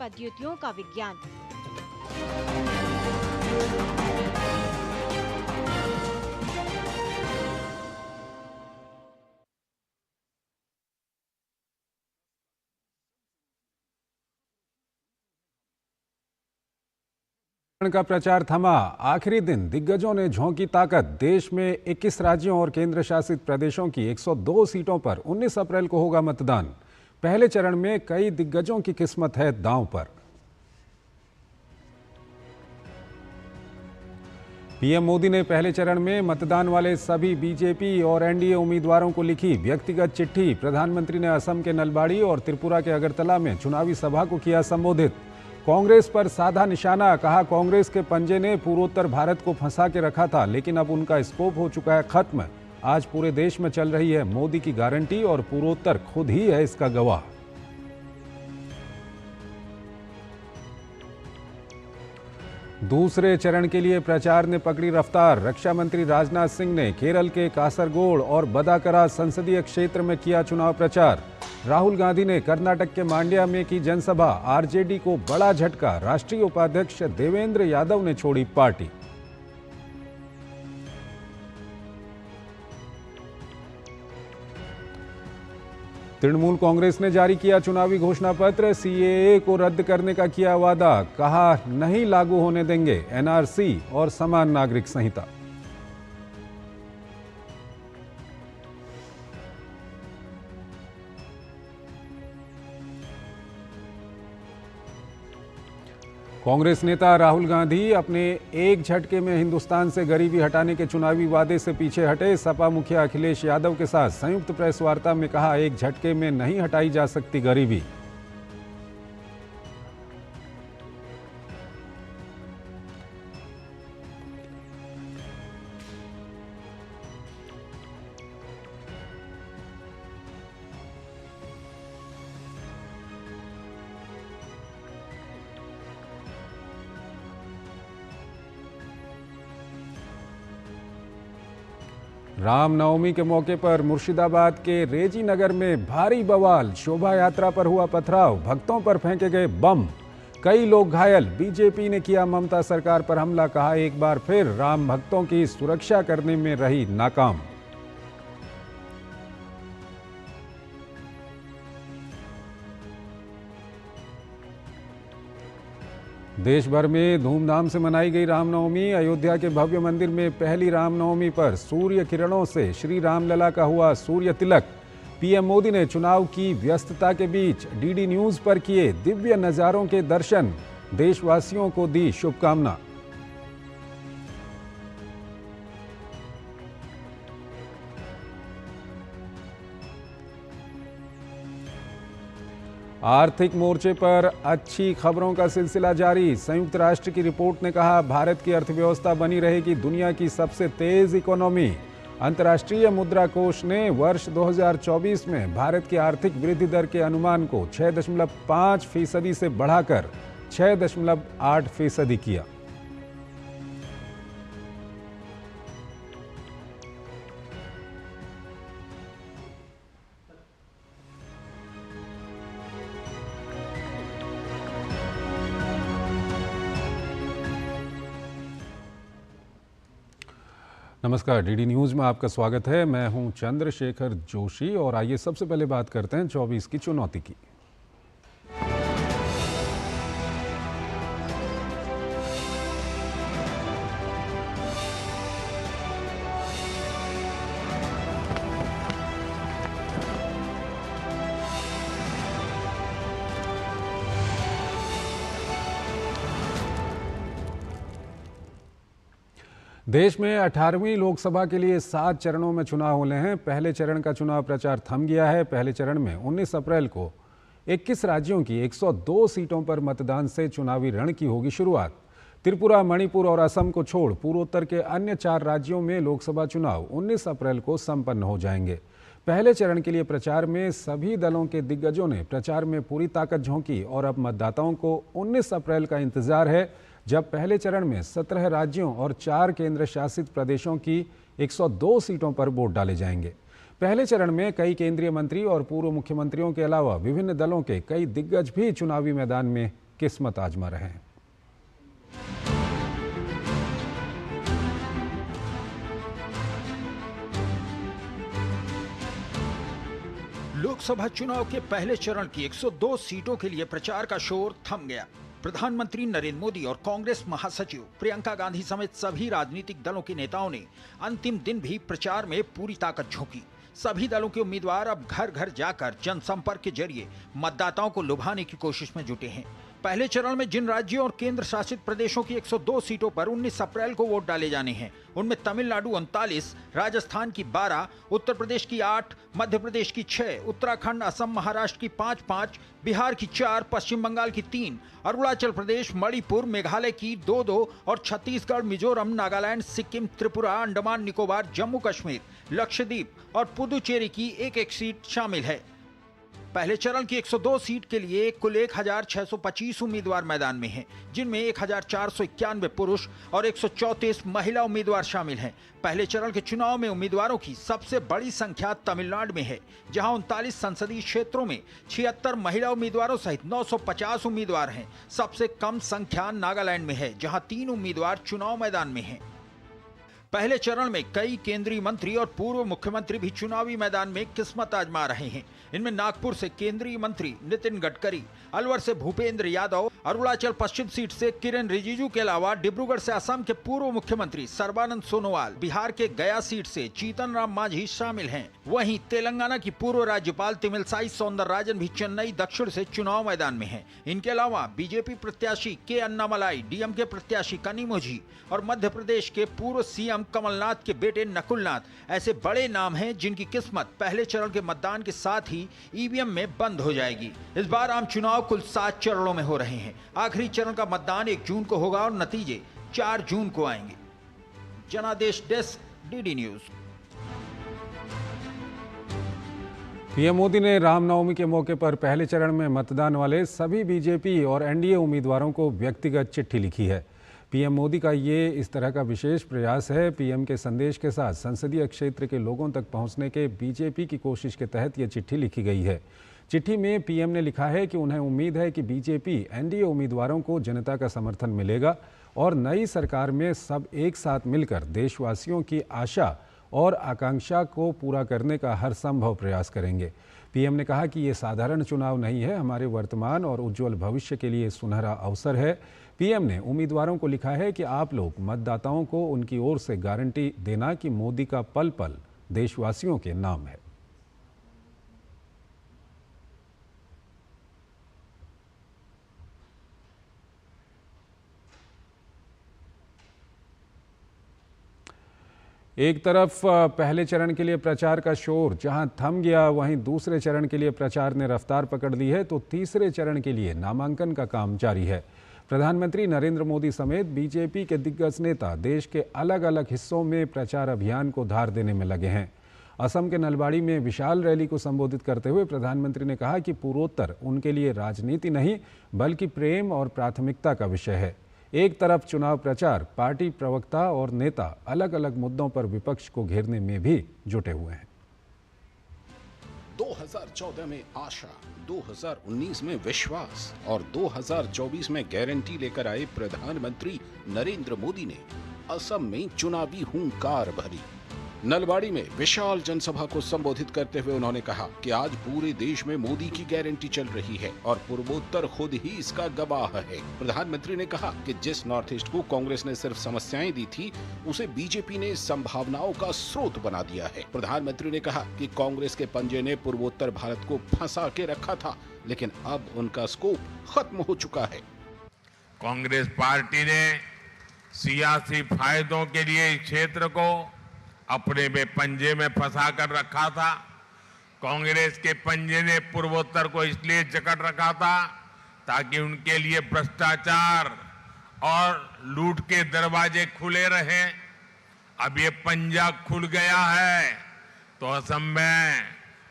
पद्धतियों का विज्ञान। का प्रचार थमा। आखिरी दिन दिग्गजों ने झोंकी ताकत। देश में 21 राज्यों और केंद्र शासित प्रदेशों की 102 सीटों पर 19 अप्रैल को होगा मतदान। पहले चरण में कई दिग्गजों की किस्मत है दांव पर। पीएम मोदी ने पहले चरण में मतदान वाले सभी बीजेपी और एनडीए उम्मीदवारों को लिखी व्यक्तिगत चिट्ठी। प्रधानमंत्री ने असम के नलबाड़ी और त्रिपुरा के अगरतला में चुनावी सभा को किया संबोधित। कांग्रेस पर साधा निशाना, कहा कांग्रेस के पंजे ने पूर्वोत्तर भारत को फंसा के रखा था, लेकिन अब उनका स्कोप हो चुका है खत्म। आज पूरे देश में चल रही है मोदी की गारंटी और पूर्वोत्तर खुद ही है इसका गवाह। दूसरे चरण के लिए प्रचार ने पकड़ी रफ्तार। रक्षा मंत्री राजनाथ सिंह ने केरल के कासरगोड और बदाकरा संसदीय क्षेत्र में किया चुनाव प्रचार। राहुल गांधी ने कर्नाटक के मांड्या में की जनसभा। आरजेडी को बड़ा झटका, राष्ट्रीय उपाध्यक्ष देवेंद्र यादव ने छोड़ी पार्टी। तृणमूल कांग्रेस ने जारी किया चुनावी घोषणा पत्र। सीएए को रद्द करने का किया वादा, कहा नहीं लागू होने देंगे एनआरसी और समान नागरिक संहिता। कांग्रेस नेता राहुल गांधी अपने एक झटके में हिंदुस्तान से गरीबी हटाने के चुनावी वादे से पीछे हटे। सपा मुखिया अखिलेश यादव के साथ संयुक्त प्रेस वार्ता में कहा, एक झटके में नहीं हटाई जा सकती गरीबी। रामनवमी के मौके पर मुर्शिदाबाद के रेजी नगर में भारी बवाल। शोभा यात्रा पर हुआ पथराव, भक्तों पर फेंके गए बम, कई लोग घायल। बीजेपी ने किया ममता सरकार पर हमला, कहा एक बार फिर राम भक्तों की सुरक्षा करने में रही नाकाम। देश भर में धूमधाम से मनाई गई रामनवमी। अयोध्या के भव्य मंदिर में पहली रामनवमी पर सूर्य किरणों से श्री रामलला का हुआ सूर्य तिलक। पीएम मोदी ने चुनाव की व्यस्तता के बीच डीडी न्यूज पर किए दिव्य नजारों के दर्शन, देशवासियों को दी शुभकामना। आर्थिक मोर्चे पर अच्छी खबरों का सिलसिला जारी। संयुक्त राष्ट्र की रिपोर्ट ने कहा, भारत की अर्थव्यवस्था बनी रहेगी दुनिया की सबसे तेज इकोनॉमी। अंतर्राष्ट्रीय मुद्रा कोष ने वर्ष 2024 में भारत की आर्थिक वृद्धि दर के अनुमान को 6.5% से बढ़ाकर 6.8% किया। नमस्कार, डीडी न्यूज में आपका स्वागत है। मैं हूं चंद्रशेखर जोशी और आइए सबसे पहले बात करते हैं 24 की चुनौती की। देश में 18वीं लोकसभा के लिए 7 चरणों में चुनाव होने हैं। पहले चरण का चुनाव प्रचार थम गया है। पहले चरण में 19 अप्रैल को 21 राज्यों की 102 सीटों पर मतदान से चुनावी रण की होगी शुरुआत। त्रिपुरा, मणिपुर और असम को छोड़ पूर्वोत्तर के अन्य 4 राज्यों में लोकसभा चुनाव 19 अप्रैल को संपन्न हो जाएंगे। पहले चरण के लिए प्रचार में सभी दलों के दिग्गजों ने प्रचार में पूरी ताकत झोंकी और अब मतदाताओं को 19 अप्रैल का इंतजार है, जब पहले चरण में 17 राज्यों और 4 केंद्र शासित प्रदेशों की 102 सीटों पर वोट डाले जाएंगे। पहले चरण में कई केंद्रीय मंत्री और पूर्व मुख्यमंत्रियों के अलावा विभिन्न दलों के कई दिग्गज भी चुनावी मैदान में किस्मत आजमा रहे हैं। लोकसभा चुनाव के पहले चरण की 102 सीटों के लिए प्रचार का शोर थम गया। प्रधानमंत्री नरेंद्र मोदी और कांग्रेस महासचिव प्रियंका गांधी समेत सभी राजनीतिक दलों के नेताओं ने अंतिम दिन भी प्रचार में पूरी ताकत झोंकी। सभी दलों के उम्मीदवार अब घर घर जाकर जनसंपर्क के जरिए मतदाताओं को लुभाने की कोशिश में जुटे हैं। पहले चरण में जिन राज्यों और केंद्र शासित प्रदेशों की 102 सीटों पर 19 अप्रैल को वोट डाले जाने हैं, उनमें तमिलनाडु 39, राजस्थान की 12, उत्तर प्रदेश की 8, मध्य प्रदेश की 6, उत्तराखंड, असम, महाराष्ट्र की 5-5, बिहार की 4, पश्चिम बंगाल की 3, अरुणाचल प्रदेश, मणिपुर, मेघालय की 2-2 और छत्तीसगढ़, मिजोरम, नागालैंड, सिक्किम, त्रिपुरा, अंडमान निकोबार, जम्मू कश्मीर, लक्षद्वीप और पुदुचेरी की एक सीट शामिल है। पहले चरण की 102 सीट के लिए कुल 1625 उम्मीदवार मैदान में हैं, जिनमें 1491 पुरुष और 134 महिला उम्मीदवार शामिल हैं। पहले चरण के चुनाव में उम्मीदवारों की सबसे बड़ी संख्या तमिलनाडु में है, जहां 39 संसदीय क्षेत्रों में 76 महिला उम्मीदवारों सहित 950 उम्मीदवार हैं। सबसे कम संख्या नागालैंड में है, जहां 3 उम्मीदवार चुनाव मैदान में हैं। पहले चरण में कई केंद्रीय मंत्री और पूर्व मुख्यमंत्री भी चुनावी मैदान में किस्मत आजमा रहे हैं। इनमें नागपुर से केंद्रीय मंत्री नितिन गडकरी, अलवर से भूपेंद्र यादव, अरुणाचल पश्चिम सीट से किरेन रिजिजू के अलावा डिब्रूगढ़ से असम के पूर्व मुख्यमंत्री सर्बानंद सोनोवाल, बिहार के गया सीट से जीतन राम मांझी शामिल हैं। वहीं तेलंगाना की पूर्व राज्यपाल तमिलसाई सौंदरराजन भी चेन्नई दक्षिण से चुनाव मैदान में हैं। इनके अलावा बीजेपी प्रत्याशी के अन्नामलाई, डीएमके प्रत्याशी कनिमोझी और मध्य प्रदेश के पूर्व सीएम कमलनाथ के बेटे नकुलनाथ ऐसे बड़े नाम हैं जिनकी किस्मत पहले चरण के मतदान के साथ ही ईवीएम में बंद हो जाएगी। इस बार आम चुनाव कुल 7 चरणों में हो रहे हैं। आखिरी चरण का मतदान 1 जून को होगा और नतीजे 4 जून को आएंगे। जनादेश desk, DD news. PM Modi ने रामनवमी के मौके पर पहले चरण में मतदान वाले सभी बीजेपी और एनडीए उम्मीदवारों को व्यक्तिगत चिट्ठी लिखी है। पीएम मोदी का ये इस तरह का विशेष प्रयास है। पीएम के संदेश के साथ संसदीय क्षेत्र के लोगों तक पहुंचने के बीजेपी की कोशिश के तहत ये चिट्ठी लिखी गई है। चिट्ठी में पीएम ने लिखा है कि उन्हें उम्मीद है कि बीजेपी एनडीए उम्मीदवारों को जनता का समर्थन मिलेगा और नई सरकार में सब एक साथ मिलकर देशवासियों की आशा और आकांक्षा को पूरा करने का हर संभव प्रयास करेंगे। पीएम ने कहा कि ये साधारण चुनाव नहीं है, हमारे वर्तमान और उज्जवल भविष्य के लिए सुनहरा अवसर है। पीएम ने उम्मीदवारों को लिखा है कि आप लोग मतदाताओं को उनकी ओर से गारंटी देना कि मोदी का पल पल देशवासियों के नाम है। एक तरफ पहले चरण के लिए प्रचार का शोर जहां थम गया, वहीं दूसरे चरण के लिए प्रचार ने रफ्तार पकड़ ली है, तो तीसरे चरण के लिए नामांकन का काम जारी है। प्रधानमंत्री नरेंद्र मोदी समेत बीजेपी के दिग्गज नेता देश के अलग अलग हिस्सों में प्रचार अभियान को धार देने में लगे हैं। असम के नलबाड़ी में विशाल रैली को संबोधित करते हुए प्रधानमंत्री ने कहा कि पूर्वोत्तर उनके लिए राजनीति नहीं बल्कि प्रेम और प्राथमिकता का विषय है। एक तरफ चुनाव प्रचार, पार्टी प्रवक्ता और नेता अलग अलग मुद्दों पर विपक्ष को घेरने में भी जुटे हुए हैं। 2014 में आशा, 2019 में विश्वास और 2024 में गारंटी लेकर आए प्रधानमंत्री नरेंद्र मोदी ने असम में चुनावी हुंकार भरी। नलबाड़ी में विशाल जनसभा को संबोधित करते हुए उन्होंने कहा कि आज पूरे देश में मोदी की गारंटी चल रही है और पूर्वोत्तर खुद ही इसका गवाह है। प्रधानमंत्री ने कहा कि जिस नॉर्थ ईस्ट को कांग्रेस ने सिर्फ समस्याएं दी थी, उसे बीजेपी ने संभावनाओं का स्रोत बना दिया है। प्रधानमंत्री ने कहा कि कांग्रेस के पंजे ने पूर्वोत्तर भारत को फंसा के रखा था, लेकिन अब उनका स्कोप खत्म हो चुका है। कांग्रेस पार्टी ने सियासी फायदों के लिए इस क्षेत्र को अपने में पंजे में फंसा कर रखा था। कांग्रेस के पंजे ने पूर्वोत्तर को इसलिए जकड़ रखा था ताकि उनके लिए भ्रष्टाचार और लूट के दरवाजे खुले रहे। अब ये पंजा खुल गया है तो असम में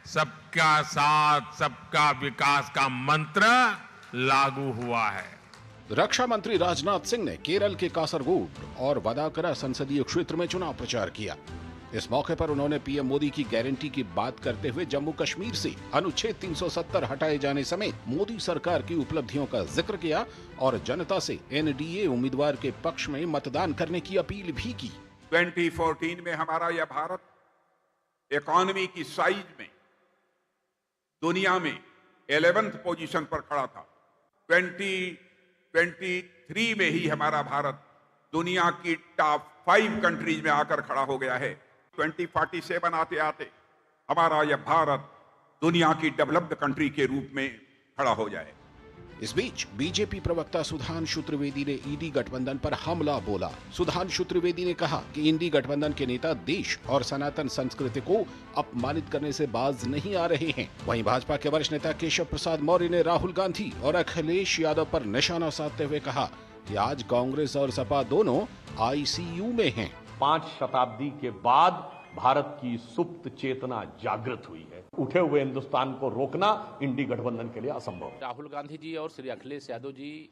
सबका साथ सबका विकास का मंत्र लागू हुआ है। रक्षा मंत्री राजनाथ सिंह ने केरल के कासरगोड और वदाकरा संसदीय क्षेत्र में चुनाव प्रचार किया। इस मौके पर उन्होंने पीएम मोदी की गारंटी की बात करते हुए जम्मू कश्मीर से अनुच्छेद 370 हटाए जाने समेत मोदी सरकार की उपलब्धियों का जिक्र किया और जनता से एनडीए उम्मीदवार के पक्ष में मतदान करने की अपील भी की। 2014 में हमारा यह भारत इकोनॉमी की साइज में दुनिया में 11th पोजीशन पर खड़ा था। 2023 में ही हमारा भारत दुनिया की टॉप 5 कंट्रीज में आकर खड़ा हो गया है। 2047 आते आते हमारा यह भारत दुनिया की डेवलप्ड कंट्री के रूप में खड़ा हो जाए। इस बीच बीजेपी प्रवक्ता सुधांशु त्रिवेदी ने इंडी गठबंधन पर हमला बोला। सुधांशु त्रिवेदी ने कहा कि इंडी गठबंधन के नेता देश और सनातन संस्कृति को अपमानित करने से बाज नहीं आ रहे हैं। वहीं भाजपा के वरिष्ठ नेता केशव प्रसाद मौर्य ने राहुल गांधी और अखिलेश यादव पर निशाना साधते हुए कहा कि आज कांग्रेस और सपा दोनों आईसीयू में हैं। 5 शताब्दी के बाद भारत की सुप्त चेतना जागृत हुई है। उठे हुए हिंदुस्तान को रोकना इंडी गठबंधन के लिए असंभव। राहुल गांधी जी और श्री अखिलेश यादव जी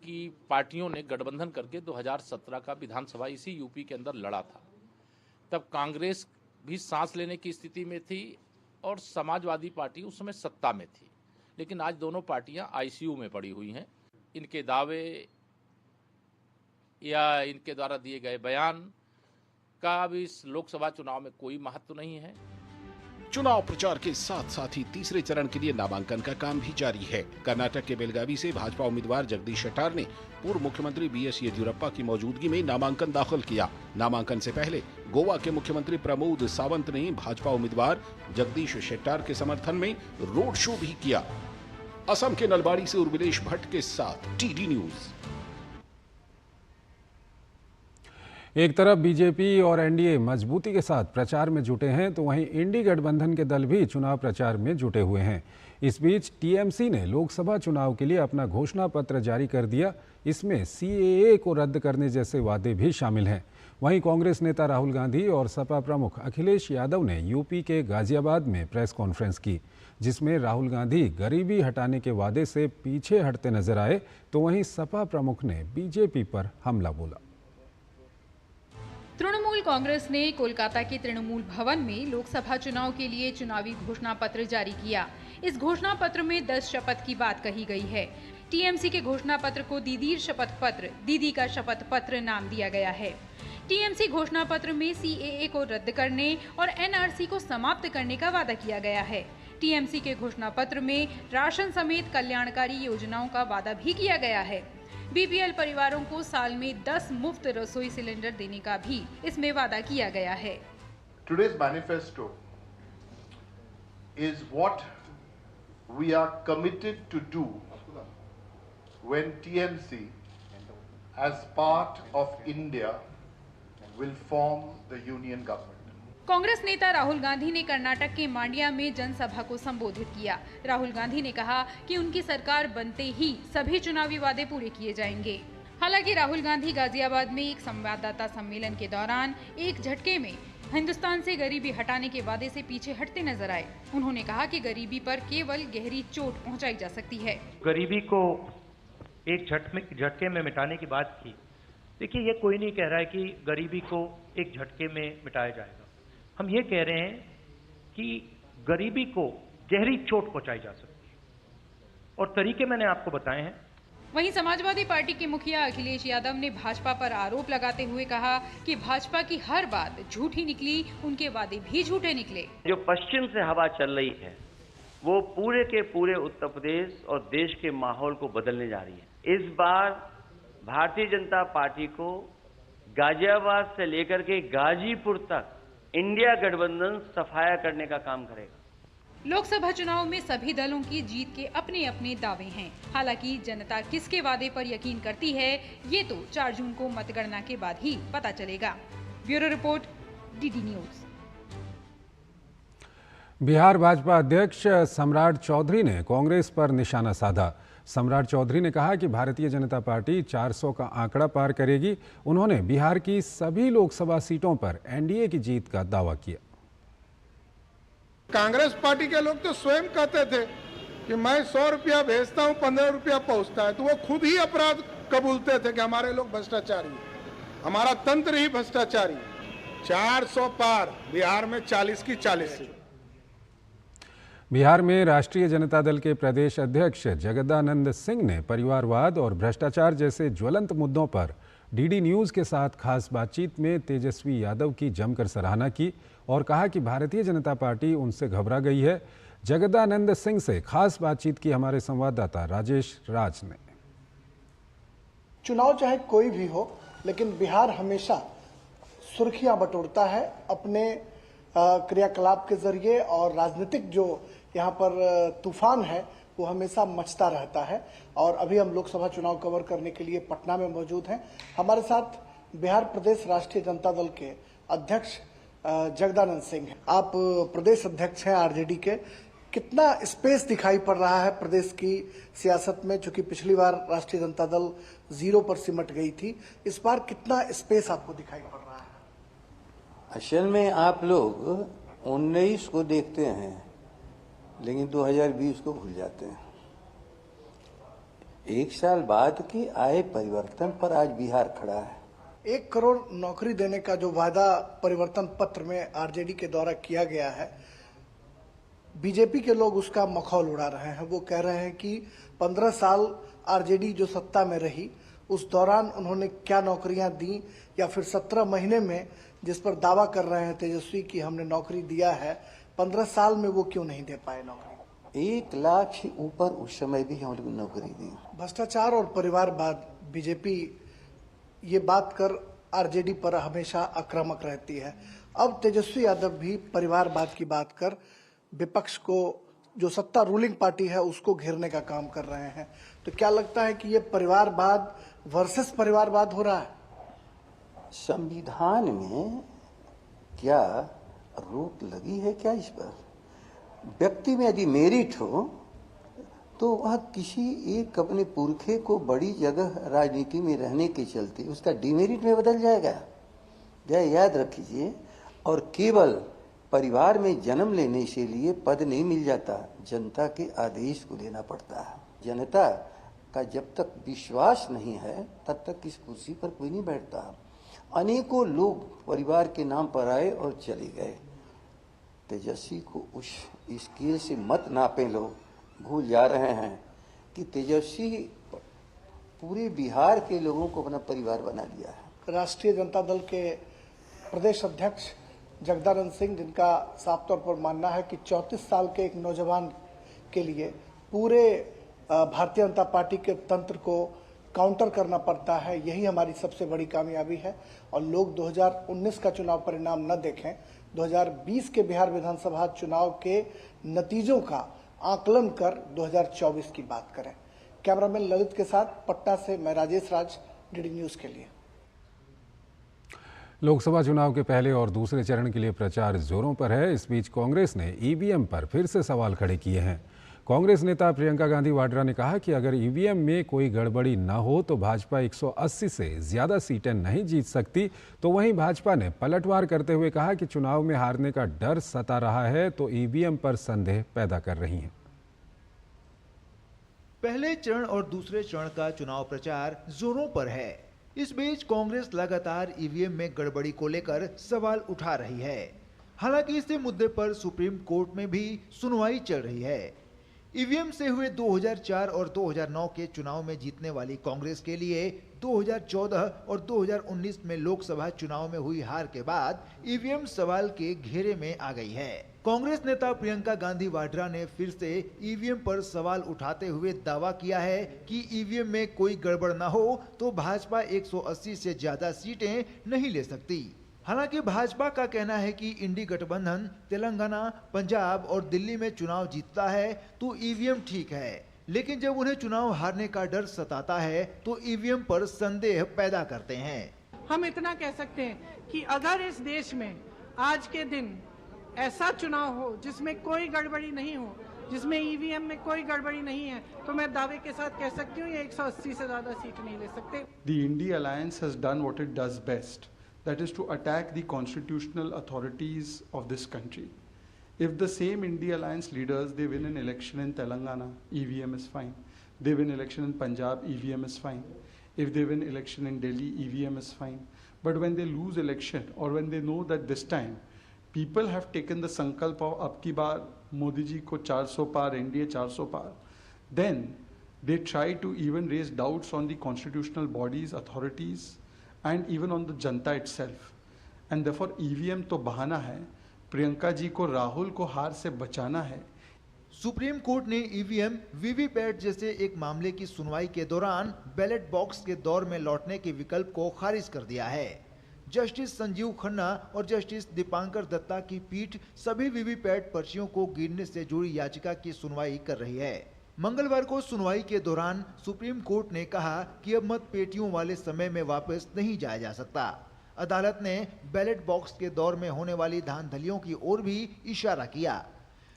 की पार्टियों ने गठबंधन करके 2017 का विधानसभा इसी यूपी के अंदर लड़ा था। तब कांग्रेस भी सांस लेने की स्थिति में थी और समाजवादी पार्टी उस समय सत्ता में थी, लेकिन आज दोनों पार्टियां आईसीयू में पड़ी हुई हैं। इनके दावे या इनके द्वारा दिए गए बयान का अब इस लोकसभा चुनाव में कोई महत्व नहीं है। चुनाव प्रचार के साथ साथ ही तीसरे चरण के लिए नामांकन का काम भी जारी है। कर्नाटक के बेलगावी से भाजपा उम्मीदवार जगदीश शेट्टार ने पूर्व मुख्यमंत्री बीएस येदियुरप्पा की मौजूदगी में नामांकन दाखिल किया। नामांकन से पहले गोवा के मुख्यमंत्री प्रमोद सावंत ने भाजपा उम्मीदवार जगदीश शेट्टार के समर्थन में रोड शो भी किया। असम के नलबाड़ी से उर्मिलेश भट्ट के साथ टीडी न्यूज। एक तरफ बीजेपी और एनडीए मजबूती के साथ प्रचार में जुटे हैं, तो वहीं इंडी गठबंधन के दल भी चुनाव प्रचार में जुटे हुए हैं। इस बीच टीएमसी ने लोकसभा चुनाव के लिए अपना घोषणा पत्र जारी कर दिया। इसमें सीएए को रद्द करने जैसे वादे भी शामिल हैं। वहीं कांग्रेस नेता राहुल गांधी और सपा प्रमुख अखिलेश यादव ने यूपी के गाजियाबाद में प्रेस कॉन्फ्रेंस की, जिसमें राहुल गांधी गरीबी हटाने के वादे से पीछे हटते नजर आए, तो वहीं सपा प्रमुख ने बीजेपी पर हमला बोला। तृणमूल कांग्रेस ने कोलकाता के तृणमूल भवन में लोकसभा चुनाव के लिए चुनावी घोषणा पत्र जारी किया। इस घोषणा पत्र में 10 शपथ की बात कही गई है। टीएमसी के घोषणा पत्र को दीदीर शपथ पत्र, दीदी का शपथ पत्र नाम दिया गया है। टीएमसी घोषणा पत्र में सीएए को रद्द करने और एनआरसी को समाप्त करने का वादा किया गया है। टीएमसी के घोषणा पत्र में राशन समेत कल्याणकारी योजनाओं का वादा भी किया गया है। बीपीएल परिवारों को साल में 10 मुफ्त रसोई सिलेंडर देने का भी इसमें वादा किया गया है। Today's manifesto is what we are committed to do when TMC as part of India will form the union government. Congress नेता राहुल गांधी ने कर्नाटक के मांड्या में जनसभा को संबोधित किया। राहुल गांधी ने कहा कि उनकी सरकार बनते ही सभी चुनावी वादे पूरे किए जाएंगे। हालांकि राहुल गांधी गाजियाबाद में एक संवाददाता सम्मेलन के दौरान एक झटके में हिंदुस्तान से गरीबी हटाने के वादे से पीछे हटते नजर आए। उन्होंने कहा कि गरीबी पर केवल गहरी चोट पहुंचाई जा सकती है। गरीबी को एक झटके में मिटाने की बात की। देखिए, ये कोई नहीं कह रहा है कि गरीबी को एक झटके में मिटाया जाएगा। हम ये कह रहे हैं कि गरीबी को गहरी चोट पहुंचाई जा सकती है और तरीके मैंने आपको बताए हैं। वहीं समाजवादी पार्टी के मुखिया अखिलेश यादव ने भाजपा पर आरोप लगाते हुए कहा कि भाजपा की हर बात झूठी निकली, उनके वादे भी झूठे निकले। जो पश्चिम से हवा चल रही है वो पूरे के पूरे उत्तर प्रदेश और देश के माहौल को बदलने जा रही है। इस बार भारतीय जनता पार्टी को गाजियाबाद से लेकर के गाजीपुर तक इंडिया गठबंधन सफाया करने का काम करेगा। लोकसभा चुनाव में सभी दलों की जीत के अपने अपने दावे हैं। हालांकि जनता किसके वादे पर यकीन करती है, ये तो 4 जून को मतगणना के बाद ही पता चलेगा। Bureau report, DD news. Bihar Bhajpa अध्यक्ष सम्राट चौधरी ने कांग्रेस पर निशाना साधा। सम्राट चौधरी ने कहा कि भारतीय जनता पार्टी 400 का आंकड़ा पार करेगी। उन्होंने बिहार की सभी लोकसभा सीटों पर एनडीए की जीत का दावा किया। कांग्रेस पार्टी के लोग तो स्वयं कहते थे कि मैं 100 रुपया भेजता हूं, 15 रुपया पहुंचता है, तो वो खुद ही अपराध कबूलते थे कि हमारे लोग भ्रष्टाचारी, हमारा तंत्र ही भ्रष्टाचारी। 400 पार, बिहार में 40 की 40 सीट। बिहार में राष्ट्रीय जनता दल के प्रदेश अध्यक्ष जगदानंद सिंह ने परिवारवाद और भ्रष्टाचार जैसे ज्वलंत मुद्दों पर डीडी न्यूज़ के साथ खास बातचीत में तेजस्वी यादव की जमकर सराहना की और कहा कि भारतीय जनता पार्टी उनसे घबरा गई है। जगदानंद सिंह से खास बातचीत की हमारे संवाददाता राजेश राज ने। चुनाव चाहे कोई भी हो, लेकिन बिहार हमेशा सुर्खियां बटोरता है अपने क्रियाकलाप के जरिए, और राजनीतिक जो यहाँ पर तूफान है वो हमेशा मचता रहता है। और अभी हम लोकसभा चुनाव कवर करने के लिए पटना में मौजूद हैं। हमारे साथ बिहार प्रदेश राष्ट्रीय जनता दल के अध्यक्ष जगदानंद सिंह हैं। आप प्रदेश अध्यक्ष हैं आरजेडी के। कितना स्पेस दिखाई पड़ रहा है प्रदेश की सियासत में? चूंकि पिछली बार राष्ट्रीय जनता दल 0 पर सिमट गई थी, इस बार कितना स्पेस आपको दिखाई पड़ रहा है? असल में आप लोग 19 को देखते हैं लेकिन 2020 को भूल जाते हैं। 1 साल बाद की आए परिवर्तन पर आज बिहार खड़ा है। 1 करोड़ नौकरी देने का जो वादा परिवर्तन पत्र में आरजेडी के द्वारा किया गया है, बीजेपी के लोग उसका मखौल उड़ा रहे हैं। वो कह रहे हैं कि 15 साल आरजेडी जो सत्ता में रही उस दौरान उन्होंने क्या नौकरियां दी, या फिर 17 महीने में जिस पर दावा कर रहे हैं तेजस्वी कि हमने नौकरी दिया है, 15 साल में वो क्यों नहीं दे पाए नौकरी? 1 लाख से ऊपर उस समय भी हम लोग नौकरी दी। भ्रष्टाचार और परिवारवाद, बीजेपी ये बात कर आरजेडी पर हमेशा आक्रामक रहती है। अब तेजस्वी यादव भी परिवारवाद की बात कर विपक्ष को, जो सत्ता रूलिंग पार्टी है, उसको घेरने का काम कर रहे हैं। तो क्या लगता है कि ये परिवारवाद वर्सेस परिवारवाद हो रहा है? संविधान में क्या रोक लगी है क्या इस पर? व्यक्ति में यदि मेरिट हो तो वह किसी एक अपने पुरखे को बड़ी जगह राजनीति में रहने के चलते उसका डिमेरिट में बदल जाएगा, यह याद रखिए। और केवल परिवार में जन्म लेने से लिए पद नहीं मिल जाता, जनता के आदेश को लेना पड़ता है। जनता का जब तक विश्वास नहीं है तब तक इस कुर्सी पर कोई नहीं बैठता। अनेकों लोग परिवार के नाम पर आए और चले गए। तेजस्वी को उस स्केल से मत नापें। लोग भूल जा रहे हैं कि तेजस्वी पूरे बिहार के लोगों को अपना परिवार बना लिया है। राष्ट्रीय जनता दल के प्रदेश अध्यक्ष जगदानंद सिंह, जिनका साफ तौर पर मानना है कि 34 साल के एक नौजवान के लिए पूरे भारतीय जनता पार्टी के तंत्र को काउंटर करना पड़ता है, यही हमारी सबसे बड़ी कामयाबी है। और लोग 2019 का चुनाव परिणाम न देखें, 2020 के बिहार विधानसभा चुनाव के नतीजों का आकलन कर 2024 की बात करें। कैमरामैन ललित के साथ पटना से मैं राजेश राज, डीडी न्यूज़ के लिए। लोकसभा चुनाव के पहले और दूसरे चरण के लिए प्रचार जोरों पर है। इस बीच कांग्रेस ने ईवीएम पर फिर से सवाल खड़े किए हैं। कांग्रेस नेता प्रियंका गांधी वाड्रा ने कहा कि अगर ईवीएम में कोई गड़बड़ी न हो तो भाजपा 180 से ज़्यादा सीटें नहीं जीत सकती। तो वहीं भाजपा ने पलटवार करते हुए कहा कि चुनाव में हारने का डर सता रहा है तो ईवीएम पर संदेह पैदा कर रही हैं। पहले चरण और दूसरे चरण का चुनाव प्रचार जोरों पर है। इस बीच कांग्रेस लगातार ईवीएम में गड़बड़ी को लेकर सवाल उठा रही है। हालांकि इस मुद्दे पर सुप्रीम कोर्ट में भी सुनवाई चल रही है। ईवीएम से हुए 2004 और 2009 के चुनाव में जीतने वाली कांग्रेस के लिए 2014 और 2019 में लोकसभा चुनाव में हुई हार के बाद ईवीएम सवाल के घेरे में आ गई है। कांग्रेस नेता प्रियंका गांधी वाड्रा ने फिर से ईवीएम पर सवाल उठाते हुए दावा किया है कि ईवीएम में कोई गड़बड़ न हो तो भाजपा 180 से ज्यादा सीटें नहीं ले सकती। हालांकि भाजपा का कहना है कि इंडी गठबंधन तेलंगाना, पंजाब और दिल्ली में चुनाव जीतता है तो ईवीएम ठीक है, लेकिन जब उन्हें चुनाव हारने का डर सताता है तो ईवीएम पर संदेह पैदा करते हैं। हम इतना कह सकते हैं कि अगर इस देश में आज के दिन ऐसा चुनाव हो जिसमें कोई गड़बड़ी नहीं हो, जिसमें ईवीएम में कोई गड़बड़ी नहीं है, तो मैं दावे के साथ कह सकती हूँ ये 180 से ज्यादा सीट नहीं ले सकते। The India Alliance has done what it does best, that is to attack the constitutional authorities of this country. If the same India Alliance leaders, they win an election in Telangana, EVM is fine. They win election in Punjab, EVM is fine. If they win election in Delhi, EVM is fine. But when they lose election, or when they know that this time people have taken the sankalp of ab ki baar Modi ji ko 400 par, NDA 400 par, then they try to even raise doubts on the constitutional bodies, authorities, and even on the Janata itself. And therefore EVM तो बहाना है, प्रियंका जी को, राहुल को हार से बचाना है। Supreme court ने ईवीएम, वीवीपैट जैसे एक मामले की सुनवाई के दौरान बैलेट बॉक्स के दौर में लौटने के विकल्प को खारिज कर दिया है। जस्टिस संजीव खन्ना और जस्टिस दीपांकर दत्ता की पीठ सभी वीवीपैट पर्चियों को गिनने से जुड़ी याचिका की सुनवाई कर रही है। मंगलवार को सुनवाई के दौरान सुप्रीम कोर्ट ने कहा कि अब मतपेटियों वाले समय में वापस नहीं जाया जा सकता। अदालत ने बैलेट बॉक्स के दौर में होने वाली धांधलियों की ओर भी इशारा किया।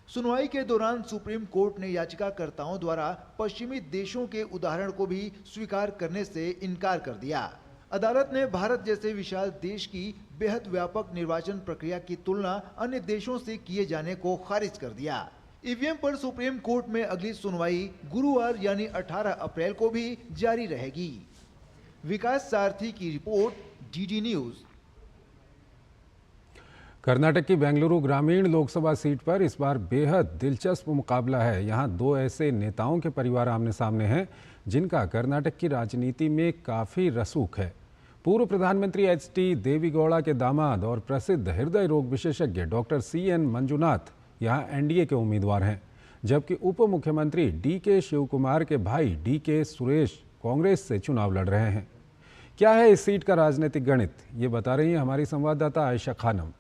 सुनवाई के दौरान सुप्रीम कोर्ट ने याचिकाकर्ताओं द्वारा पश्चिमी देशों के उदाहरण को भी स्वीकार करने से इनकार कर दिया। अदालत ने भारत जैसे विशाल देश की बेहद व्यापक निर्वाचन प्रक्रिया की तुलना अन्य देशों से किए जाने को खारिज कर दिया। ईवीएम पर सुप्रीम कोर्ट में अगली सुनवाई गुरुवार यानी 18 अप्रैल को भी जारी रहेगी। विकास सारथी की रिपोर्ट, डीडी न्यूज। कर्नाटक की बेंगलुरु ग्रामीण लोकसभा सीट पर इस बार बेहद दिलचस्प मुकाबला है। यहां दो ऐसे नेताओं के परिवार आमने सामने हैं जिनका कर्नाटक की राजनीति में काफ़ी रसूख है। पूर्व प्रधानमंत्री एच.डी. देवेगौड़ा के दामाद और प्रसिद्ध हृदय रोग विशेषज्ञ डॉक्टर C.N. मंजुनाथ यहां एनडीए के उम्मीदवार हैं, जबकि उप मुख्यमंत्री D.K. शिवकुमार के भाई D.K. सुरेश कांग्रेस से चुनाव लड़ रहे हैं। क्या है इस सीट का राजनीतिक गणित, ये बता रही हैं हमारी संवाददाता आयशा खानम।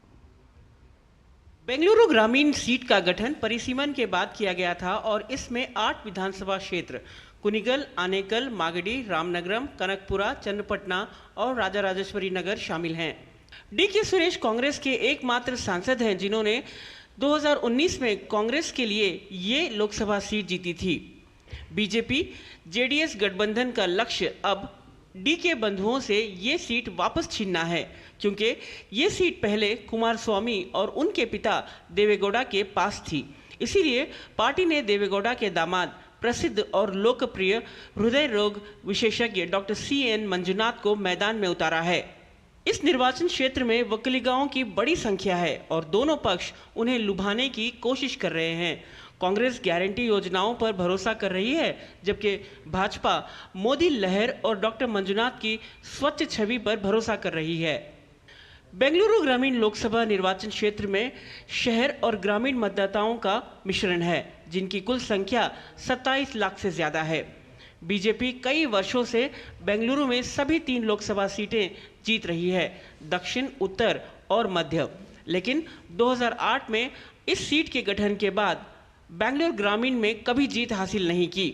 बेंगलुरु ग्रामीण सीट का गठन परिसीमन के बाद किया गया था और इसमें 8 विधानसभा क्षेत्र कुनिगल, आनेकल, मागडी, रामनगरम, कनकपुरा, चन्नपटना और राजाराजेश्वरी नगर शामिल हैं। D.K. सुरेश कांग्रेस के एकमात्र सांसद हैं जिन्होंने 2019 में कांग्रेस के लिए ये लोकसभा सीट जीती थी। बीजेपी जेडीएस गठबंधन का लक्ष्य अब D.K. बंधुओं से ये सीट वापस छीनना है, क्योंकि ये सीट पहले कुमारस्वामी और उनके पिता देवेगौड़ा के पास थी। इसीलिए पार्टी ने देवेगौड़ा के दामाद प्रसिद्ध और लोकप्रिय हृदय रोग विशेषज्ञ डॉक्टर C.N. मंजुनाथ को मैदान में उतारा है। इस निर्वाचन क्षेत्र में वकीलिगाओं की बड़ी संख्या है और दोनों पक्ष उन्हें लुभाने की कोशिश कर रहे हैं। कांग्रेस गारंटी योजनाओं पर भरोसा कर रही है, जबकि भाजपा मोदी लहर और डॉक्टर मंजुनाथ की स्वच्छ छवि पर भरोसा कर रही है। बेंगलुरु ग्रामीण लोकसभा निर्वाचन क्षेत्र में शहर और ग्रामीण मतदाताओं का मिश्रण है, जिनकी कुल संख्या 27 लाख से ज्यादा है। बीजेपी कई वर्षों से बेंगलुरु में सभी 3 लोकसभा सीटें जीत रही है, दक्षिण, उत्तर और मध्य। लेकिन 2008 में इस सीट के गठन के बाद बेंगलुरु ग्रामीण में कभी जीत हासिल नहीं की।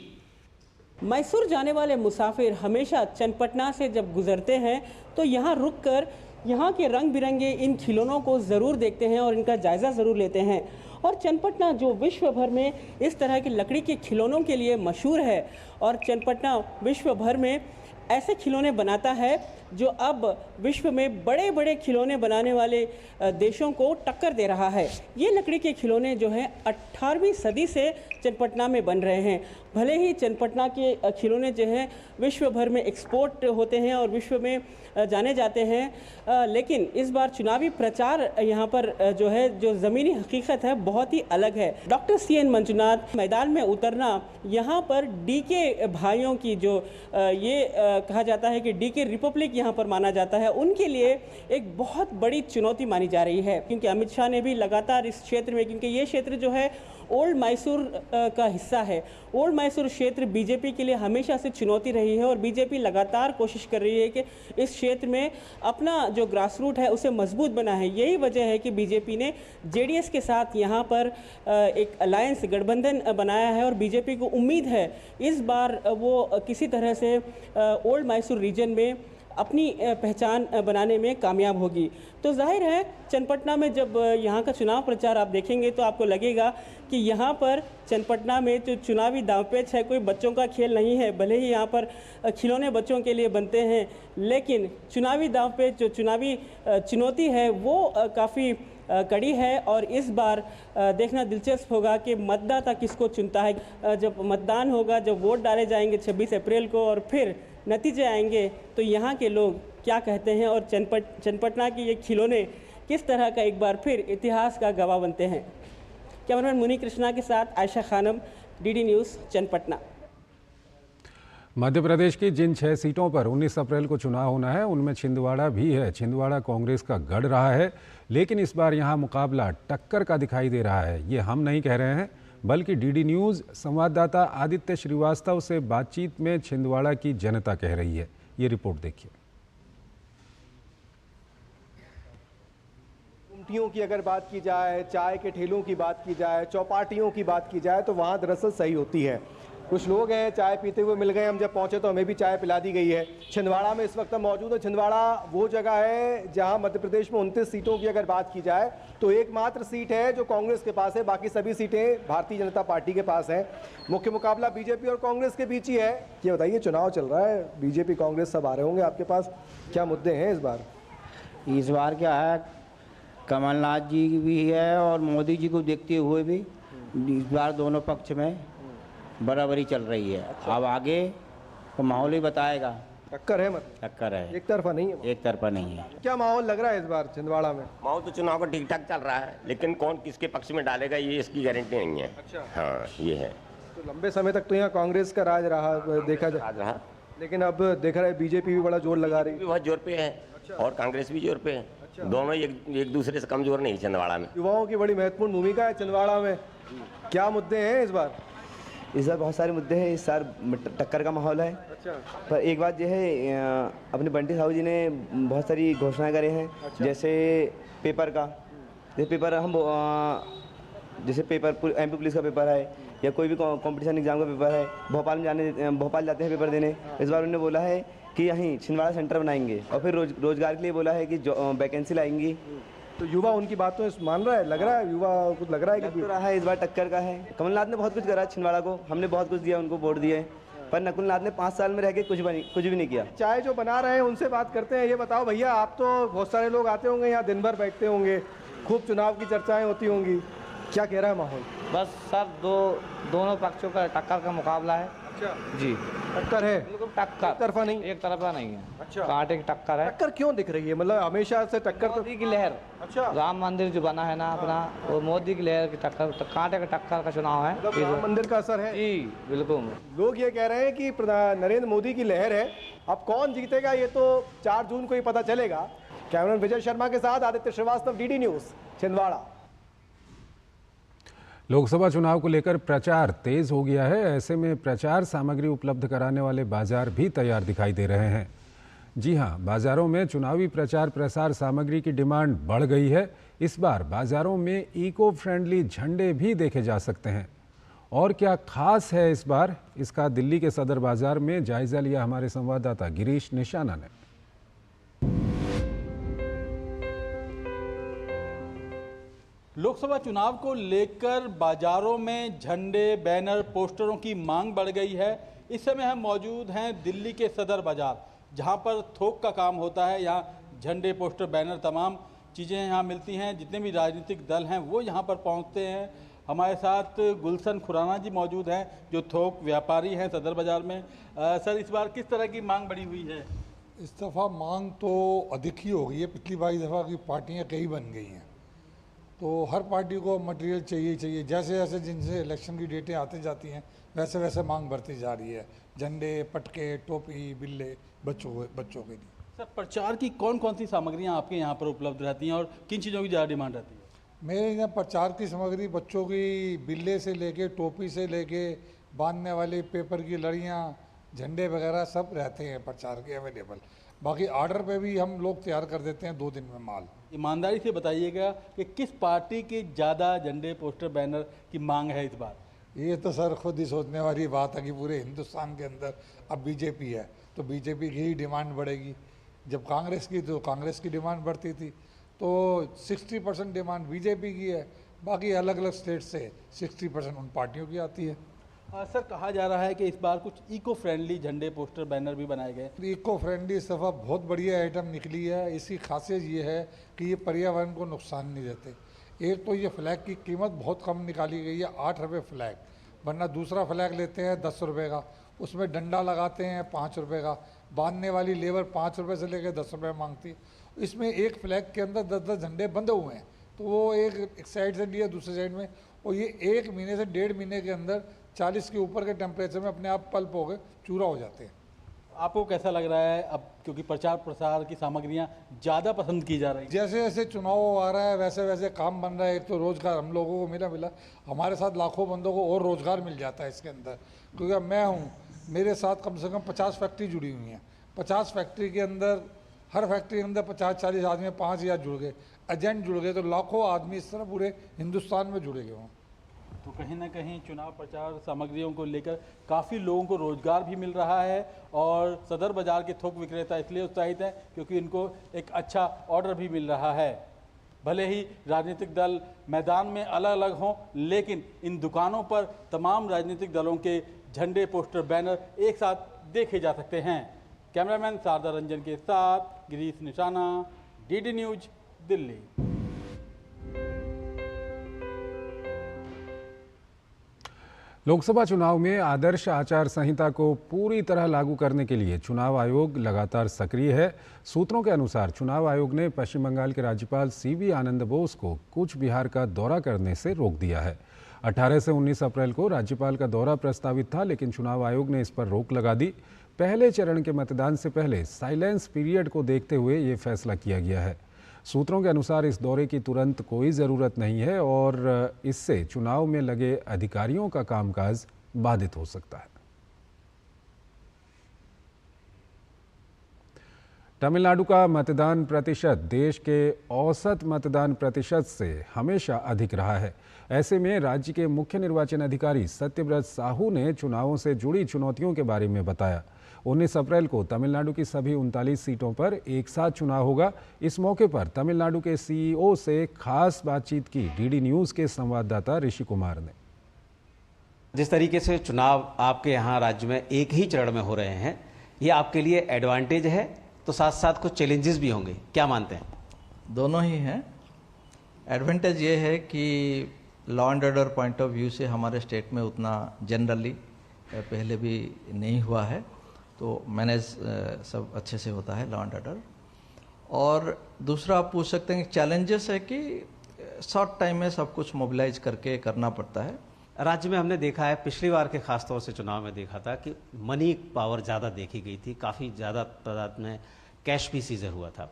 मैसूर जाने वाले मुसाफिर हमेशा चन्नपटना से जब गुजरते हैं तो यहाँ रुककर यहाँ के रंग बिरंगे इन खिलौनों को ज़रूर देखते हैं और इनका जायज़ा ज़रूर लेते हैं। और चन्नपटना जो विश्व भर में इस तरह की लकड़ी के खिलौनों के लिए मशहूर है और चन्नपटना विश्व भर में ऐसे खिलौने बनाता है जो अब विश्व में बड़े बड़े खिलौने बनाने वाले देशों को टक्कर दे रहा है। ये लकड़ी के खिलौने जो हैं 18वीं सदी से चन्नपटना में बन रहे हैं। भले ही चन्नपटना के खिलौने जो हैं विश्व भर में एक्सपोर्ट होते हैं और विश्व में जाने जाते हैं, लेकिन इस बार चुनावी प्रचार यहाँ पर जो है, जो ज़मीनी हकीकत है बहुत ही अलग है। Doctor C.N. मंजुनाथ मैदान में उतरना यहाँ पर D.K. भाइयों की जो ये कहा जाता है कि D.K. रिपब्लिक यहाँ पर माना जाता है, उनके लिए एक बहुत बड़ी चुनौती मानी जा रही है, क्योंकि अमित शाह ने भी लगातार इस क्षेत्र में, क्योंकि ये क्षेत्र जो है ओल्ड मैसूर का हिस्सा है, ओल्ड मैसूर क्षेत्र बीजेपी के लिए हमेशा से चुनौती रही है और बीजेपी लगातार कोशिश कर रही है कि इस क्षेत्र में अपना जो ग्रास रूट है उसे मजबूत बना है। यही वजह है कि बीजेपी ने जेडीएस के साथ यहाँ पर एक अलायंस गठबंधन बनाया है और बीजेपी को उम्मीद है इस बार वो किसी तरह से ओल्ड मैसूर रीजन में अपनी पहचान बनाने में कामयाब होगी। तो जाहिर है चन्नपटना में जब यहाँ का चुनाव प्रचार आप देखेंगे तो आपको लगेगा कि यहाँ पर चन्नपटना में जो चुनावी दांवपेच है कोई बच्चों का खेल नहीं है। भले ही यहाँ पर खिलौने बच्चों के लिए बनते हैं, लेकिन चुनावी दांवपेच, जो चुनावी चुनौती है वो काफ़ी कड़ी है और इस बार देखना दिलचस्प होगा कि मतदाता किसको चुनता है। जब मतदान होगा, जब वोट डाले जाएंगे 26 अप्रैल को और फिर नतीजे आएंगे तो यहाँ के लोग क्या कहते हैं और चन्नपटना के ये खिलौने किस तरह का एक बार फिर इतिहास का गवाह बनते हैं। कैमरामैन मुनी कृष्णा के साथ आयशा खानम, डीडी न्यूज़, चन्नपटना। मध्य प्रदेश की जिन 6 सीटों पर 19 अप्रैल को चुनाव होना है उनमें छिंदवाड़ा भी है। छिंदवाड़ा कांग्रेस का गढ़ रहा है, लेकिन इस बार यहां मुकाबला टक्कर का दिखाई दे रहा है। ये हम नहीं कह रहे हैं, बल्कि डीडी न्यूज़ संवाददाता आदित्य श्रीवास्तव से बातचीत में छिंदवाड़ा की जनता कह रही है। ये रिपोर्ट देखिए। गुमटियों की अगर बात की जाए, चाय के ठेलों की बात की जाए, चौपाटियों की बात की जाए तो वहाँ दरअसल सही होती है। कुछ लोग हैं चाय पीते हुए मिल गए, हम जब पहुंचे तो हमें भी चाय पिला दी गई है। छिंदवाड़ा में इस वक्त हम मौजूद है। छिंदवाड़ा वो जगह है जहां मध्य प्रदेश में 29 सीटों की अगर बात की जाए तो एकमात्र सीट है जो कांग्रेस के पास है, बाकी सभी सीटें भारतीय जनता पार्टी के पास हैं। मुख्य मुकाबला बीजेपी और कांग्रेस के बीच ही है। ये बताइए, चुनाव चल रहा है, बीजेपी कांग्रेस सब आ रहे होंगे आपके पास, क्या मुद्दे हैं इस बार? इस बार क्या है, कमलनाथ जी भी है और मोदी जी को देखते हुए भी इस बार दोनों पक्ष में बराबरी चल रही है। अच्छा। अब आगे तो माहौल ही बताएगा। टक्कर है, मतलब टक्कर है, एक तरफा नहीं है। एक तरफा नहीं है। क्या माहौल लग रहा है इस बार छिंदवाड़ा में? माहौल तो चुनाव का ठीक ठाक चल रहा है, लेकिन कौन किसके पक्ष में डालेगा ये इसकी गारंटी नहीं है। अच्छा। हाँ, ये है। तो लंबे समय तक तो यहाँ कांग्रेस का राज रहा, देखा जाए, लेकिन अब देखा रहा है बीजेपी भी बड़ा जोर लगा रही है। बहुत जोर पे है। अच्छा। और कांग्रेस भी जोर पे है। अच्छा। दोनों एक दूसरे से कमजोर नहीं छिंदवाड़ा में। युवाओं की बड़ी महत्वपूर्ण भूमिका है छिंदवाड़ा में। क्या मुद्दे हैं इस बार? इस बार बहुत सारे मुद्दे हैं। इस साल टक्कर का माहौल है। अच्छा। पर एक बात यह है, अपने बंटी साहू जी ने बहुत सारी घोषणाएं करे हैं। अच्छा। जैसे पेपर का, जैसे पेपर हम जैसे पेपर एमपी पुलिस का पेपर है या कोई भी कंपटीशन एग्जाम का पेपर है, भोपाल जाते हैं पेपर देने। इस बार उन्होंने बोला है कि यहीं छिंदवाड़ा सेंटर बनाएंगे और फिर रोजगार के लिए बोला है कि वैकेंसी लाएंगी। तो युवा उनकी बातों मान रहा है, लग रहा है युवा कुछ लग रहा है कि रहा है इस बार टक्कर का है। कमलनाथ ने बहुत कुछ करा छिंदवाड़ा को, हमने बहुत कुछ दिया, उनको वोट दिए, पर नकुलनाथ ने 5 साल में रह के कुछ भी नहीं किया। चाय जो बना रहे हैं उनसे बात करते हैं। ये बताओ भैया, आप तो बहुत सारे लोग आते होंगे यहाँ, दिन भर बैठते होंगे, खूब चुनाव की चर्चाएं होती होंगी, क्या कह रहा है माहौल? बस सर दोनों पक्षों का टक्कर का मुकाबला है। अच्छा जी, टक्कर है, टक्कर एक तरफा नहीं, एक तरफा नहीं है। अच्छा, कांटे की टक्कर है। टक्कर क्यों दिख रही है? मतलब हमेशा से टक्कर तो की लहर। अच्छा, राम मंदिर जो बना है ना अपना, वो मोदी की लहर की टक्कर, कांटे का टक्कर का चुनाव है। राम मंदिर का असर है जी, बिल्कुल। लोग ये कह रहे हैं कि नरेंद्र मोदी की लहर है। अब कौन जीतेगा ये तो 4 जून को ही पता चलेगा। कैमरामैन विजय शर्मा के साथ आदित्य श्रीवास्तव, डीडी न्यूज़, छिंदवाड़ा। लोकसभा चुनाव को लेकर प्रचार तेज हो गया है। ऐसे में प्रचार सामग्री उपलब्ध कराने वाले बाजार भी तैयार दिखाई दे रहे हैं। जी हां, बाजारों में चुनावी प्रचार प्रसार सामग्री की डिमांड बढ़ गई है। इस बार बाजारों में इको फ्रेंडली झंडे भी देखे जा सकते हैं। और क्या खास है इस बार, इसका दिल्ली के सदर बाजार में जायजा लिया हमारे संवाददाता गिरीश निशाना ने। लोकसभा चुनाव को लेकर बाजारों में झंडे, बैनर, पोस्टरों की मांग बढ़ गई है। इस समय हम मौजूद हैं दिल्ली के सदर बाजार, जहां पर थोक का काम होता है। यहाँ झंडे, पोस्टर, बैनर, तमाम चीज़ें यहाँ मिलती हैं। जितने भी राजनीतिक दल हैं वो यहाँ पर पहुँचते हैं। हमारे साथ गुलशन खुराना जी मौजूद हैं, जो थोक व्यापारी हैं सदर बाजार में। सर, इस बार किस तरह की मांग बढ़ी हुई है? इस दफ़ा मांग तो अधिक ही हो गई है। पिछली बारी दफ़ा की पार्टियाँ कई बन गई हैं, तो हर पार्टी को मटेरियल चाहिए। जैसे जैसे जिनसे इलेक्शन की डेटें आती जाती हैं वैसे वैसे मांग बढ़ती जा रही है। झंडे, पटके, टोपी, बिल्ले बच्चों के लिए। सर, प्रचार की कौन कौन सी सामग्रियां आपके यहाँ पर उपलब्ध रहती हैं और किन चीज़ों की ज़्यादा डिमांड रहती है? मेरे यहाँ प्रचार की सामग्री बच्चों की बिल्ले से लेके, टोपी से लेके, बांधने वाली पेपर की लड़ियाँ, झंडे वगैरह सब रहते हैं प्रचार के अवेलेबल। बाकी ऑर्डर पे भी हम लोग तैयार कर देते हैं 2 दिन में माल। ईमानदारी से बताइएगा कि किस पार्टी की ज़्यादा झंडे, पोस्टर, बैनर की मांग है इस बार? ये तो सर खुद ही सोचने वाली बात है कि पूरे हिंदुस्तान के अंदर अब बीजेपी है तो बीजेपी की ही डिमांड बढ़ेगी। जब कांग्रेस की तो कांग्रेस की डिमांड बढ़ती थी, तो 60% डिमांड बीजेपी की है। बाकी अलग अलग स्टेट से 60% उन पार्टियों की आती है। सर, कहा जा रहा है कि इस बार कुछ इको फ्रेंडली झंडे, पोस्टर, बैनर भी बनाए गए। इको फ्रेंडली इस दफ़ा बहुत बढ़िया आइटम निकली है। इसकी खासियत ये है कि ये पर्यावरण को नुकसान नहीं देते। एक तो ये फ्लैग की कीमत बहुत कम निकाली गई है, 8 रुपये फ्लैग, वरना दूसरा फ्लैग लेते हैं 10 रुपये का, उसमें डंडा लगाते हैं 5 रुपये का, बांधने वाली लेबर 5 रुपये से लेकर 10 रुपये मांगती। इसमें एक फ्लैग के अंदर 10-10 झंडे बंधे हुए हैं, तो वो एक साइड से लिया दूसरी साइड में, और ये 1 महीने से 1.5 महीने के अंदर 40 के ऊपर के टेम्परेचर में अपने आप पल्प हो गए चूरा हो जाते हैं। आपको कैसा लग रहा है अब, क्योंकि प्रचार प्रसार की सामग्रियां ज़्यादा पसंद की जा रही हैं? जैसे जैसे चुनाव आ रहा है वैसे वैसे काम बन रहा है। एक तो रोज़गार हम लोगों को मिला, हमारे साथ लाखों बंदों को और रोज़गार मिल जाता है इसके अंदर, क्योंकि अब मैं हूँ, मेरे साथ कम से कम 50 फैक्ट्री जुड़ी हुई हैं। 50 फैक्ट्री के अंदर, हर फैक्ट्री के अंदर 50-40 आदमी, 5000 जुड़ गए, एजेंट जुड़ गए, तो लाखों आदमी इस तरह पूरे हिंदुस्तान में जुड़े गए हों। तो कहीं ना कहीं चुनाव प्रचार सामग्रियों को लेकर काफ़ी लोगों को रोजगार भी मिल रहा है, और सदर बाजार के थोक विक्रेता इसलिए उत्साहित हैं क्योंकि इनको एक अच्छा ऑर्डर भी मिल रहा है। भले ही राजनीतिक दल मैदान में अलग अलग हों, लेकिन इन दुकानों पर तमाम राजनीतिक दलों के झंडे, पोस्टर, बैनर एक साथ देखे जा सकते हैं। कैमरामैन शारदा रंजन के साथ गिरीश निशाना, DD न्यूज, दिल्ली। लोकसभा चुनाव में आदर्श आचार संहिता को पूरी तरह लागू करने के लिए चुनाव आयोग लगातार सक्रिय है। सूत्रों के अनुसार चुनाव आयोग ने पश्चिम बंगाल के राज्यपाल CV आनंद बोस को कूच बिहार का दौरा करने से रोक दिया है। 18 से 19 अप्रैल को राज्यपाल का दौरा प्रस्तावित था, लेकिन चुनाव आयोग ने इस पर रोक लगा दी। पहले चरण के मतदान से पहले साइलेंस पीरियड को देखते हुए ये फैसला किया गया है। सूत्रों के अनुसार इस दौरे की तुरंत कोई ज़रूरत नहीं है और इससे चुनाव में लगे अधिकारियों का कामकाज बाधित हो सकता है। तमिलनाडु का मतदान प्रतिशत देश के औसत मतदान प्रतिशत से हमेशा अधिक रहा है। ऐसे में राज्य के मुख्य निर्वाचन अधिकारी सत्यव्रत साहू ने चुनावों से जुड़ी चुनौतियों के बारे में बताया। 19 अप्रैल को तमिलनाडु की सभी 39 सीटों पर एक साथ चुनाव होगा। इस मौके पर तमिलनाडु के CEO से खास बातचीत की DD न्यूज़ के संवाददाता ऋषि कुमार ने। जिस तरीके से चुनाव आपके यहाँ राज्य में एक ही चरण में हो रहे हैं, ये आपके लिए एडवांटेज है, तो साथ साथ कुछ चैलेंजेस भी होंगे, क्या मानते हैं? दोनों ही हैं। एडवांटेज ये है कि law and order point of view से हमारे स्टेट में उतना जनरली पहले भी नहीं हुआ है, तो मैनेज सब अच्छे से होता है लॉ एंड ऑर्डर। और दूसरा आप पूछ सकते हैं चैलेंजेस है कि शॉर्ट टाइम में सब कुछ मोबिलाइज करके करना पड़ता है। राज्य में हमने देखा है, पिछली बार के खास तौर से चुनाव में देखा था कि मनी पावर ज़्यादा देखी गई थी, काफ़ी ज़्यादा तादाद में कैश भी सीजर हुआ था।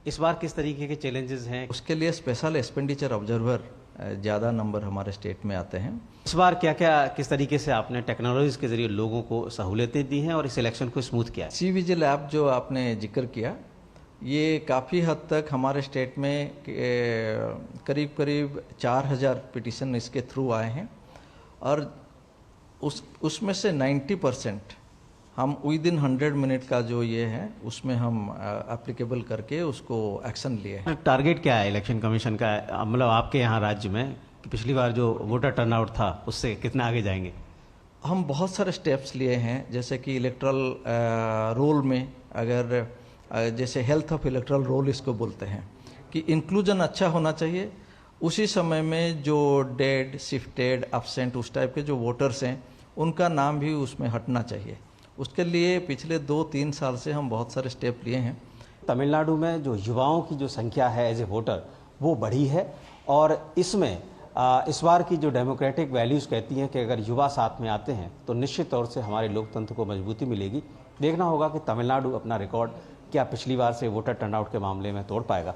इस बार किस तरीके के चैलेंजेस हैं? उसके लिए स्पेशल एक्सपेंडिचर ऑब्जर्वर ज़्यादा नंबर हमारे स्टेट में आते हैं। इस बार क्या क्या, किस तरीके से आपने टेक्नोलॉजी के जरिए लोगों को सहूलियतें दी हैं और इस इलेक्शन को स्मूथ किया है? CVGIL ऐप जो आपने जिक्र किया, ये काफ़ी हद तक हमारे स्टेट में करीब करीब 4000 पिटीशन इसके थ्रू आए हैं, और उसमें से 90% हम विद इन 100 मिनट का जो ये है उसमें हम एप्लीकेबल करके उसको एक्शन लिए हैं। टारगेट क्या है इलेक्शन कमीशन का, मतलब आपके यहाँ राज्य में कि पिछली बार जो वोटर टर्नआउट था उससे कितना आगे जाएंगे? हम बहुत सारे स्टेप्स लिए हैं, जैसे कि इलेक्ट्रल रोल में, अगर जैसे हेल्थ ऑफ इलेक्ट्रल रोल इसको बोलते हैं, कि इंक्लूजन अच्छा होना चाहिए। उसी समय में जो डेड, शिफ्टेड, एब्सेंट उस टाइप के जो वोटर्स हैं उनका नाम भी उसमें हटना चाहिए। उसके लिए पिछले 2-3 साल से हम बहुत सारे स्टेप लिए हैं। तमिलनाडु में जो युवाओं की जो संख्या है एज ए वोटर वो बढ़ी है, और इसमें इस बार की जो डेमोक्रेटिक वैल्यूज़ कहती हैं कि अगर युवा साथ में आते हैं तो निश्चित तौर से हमारे लोकतंत्र को मजबूती मिलेगी। देखना होगा कि तमिलनाडु अपना रिकॉर्ड क्या पिछली बार से वोटर टर्नआउट के मामले में तोड़ पाएगा।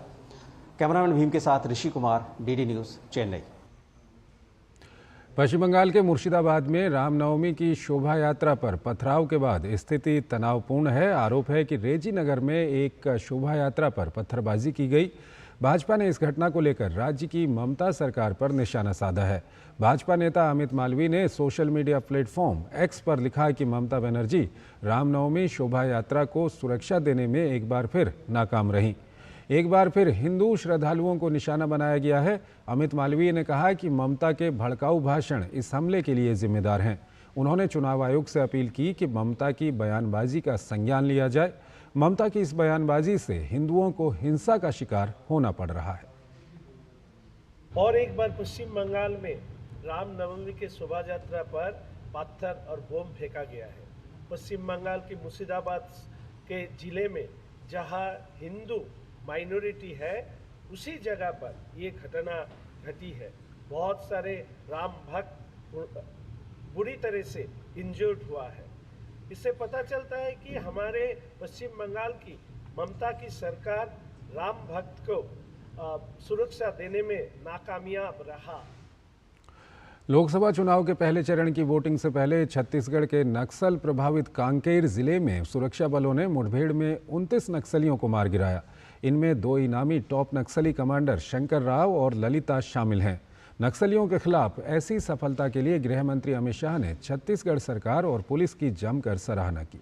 कैमरामैन भीम के साथ ऋषि कुमार, DD न्यूज़, चेन्नई। पश्चिम बंगाल के मुर्शिदाबाद में रामनवमी की शोभा यात्रा पर पथराव के बाद स्थिति तनावपूर्ण है। आरोप है कि रेजी नगर में एक शोभा यात्रा पर पत्थरबाजी की गई। भाजपा ने इस घटना को लेकर राज्य की ममता सरकार पर निशाना साधा है। भाजपा नेता अमित मालवीय ने सोशल मीडिया प्लेटफॉर्म X पर लिखा कि ममता बनर्जी रामनवमी शोभा यात्रा को सुरक्षा देने में एक बार फिर नाकाम रहीं। एक बार फिर हिंदू श्रद्धालुओं को निशाना बनाया गया है। अमित मालवीय ने कहा कि ममता के भड़काऊ भाषण इस हमले के लिए जिम्मेदार हैं। उन्होंने चुनाव आयोग से अपील की कि ममता की बयानबाजी का संज्ञान लिया जाए। ममता की इस बयानबाजी से हिंदुओं को हिंसा का शिकार होना पड़ रहा है। और एक बार पश्चिम बंगाल में रामनवमी के शोभा यात्रा पर पत्थर और बम फेंका गया है। पश्चिम बंगाल के मुर्शिदाबाद के जिले में जहां हिंदू माइनॉरिटी है, उसी जगह पर ये घटना घटी है। बहुत सारे राम भक्त बुरी तरह से इंजर्ड हुआ है। इससे पता चलता है कि हमारे पश्चिम बंगाल की ममता की सरकार राम भक्त को सुरक्षा देने में नाकामयाब रहा। लोकसभा चुनाव के पहले चरण की वोटिंग से पहले छत्तीसगढ़ के नक्सल प्रभावित कांकेर जिले में सुरक्षा बलों ने मुठभेड़ में 29 नक्सलियों को मार गिराया। इनमें 2 इनामी टॉप नक्सली कमांडर शंकर राव और ललिता शामिल हैं। नक्सलियों के खिलाफ ऐसी सफलता के लिए गृह मंत्री अमित शाह ने छत्तीसगढ़ सरकार और पुलिस की जमकर सराहना की।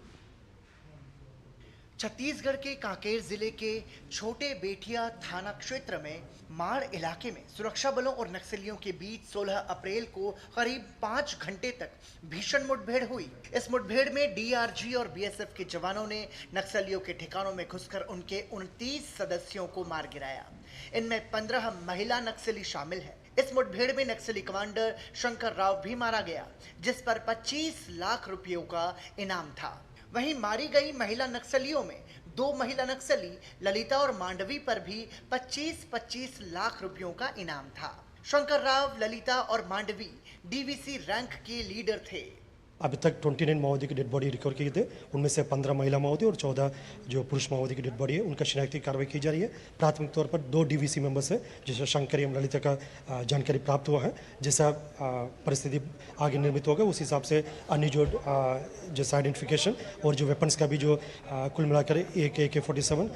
छत्तीसगढ़ के कांकेर जिले के छोटे बेटिया थाना क्षेत्र में माड़ इलाके में सुरक्षा बलों और नक्सलियों के बीच 16 अप्रैल को करीब 5 घंटे तक भीषण मुठभेड़ हुई। इस मुठभेड़ में डीआरजी और बीएसएफ के जवानों ने नक्सलियों के ठिकानों में घुसकर उनके 29 सदस्यों को मार गिराया। इनमें 15 महिला नक्सली शामिल है। इस मुठभेड़ में नक्सली कमांडर शंकर राव भी मारा गया, जिस पर 25 लाख रुपयों का इनाम था। वहीं मारी गई महिला नक्सलियों में 2 महिला नक्सली ललिता और मांडवी पर भी 25-25 लाख रुपयों का इनाम था। शंकर राव, ललिता और मांडवी डीवीसी रैंक के लीडर थे। अभी तक 29 माओवादी की डेड बॉडी रिकवर किए थे। उनमें से 15 महिला माओवादी और 14 जो पुरुष माओवादी की डेड बॉडी है, उनका शिनाख्ती कार्रवाई की जा रही है। प्राथमिक तौर पर 2 डीवीसी मेंबर्स है, जिससे शंकर एवं ललिता का जानकारी प्राप्त हुआ है। जैसा परिस्थिति आगे निर्मित होगा उस हिसाब से अन्य जैसा आइडेंटिफिकेशन और जो वेपन्स का भी जो कुल मिलाकर एक AK-47,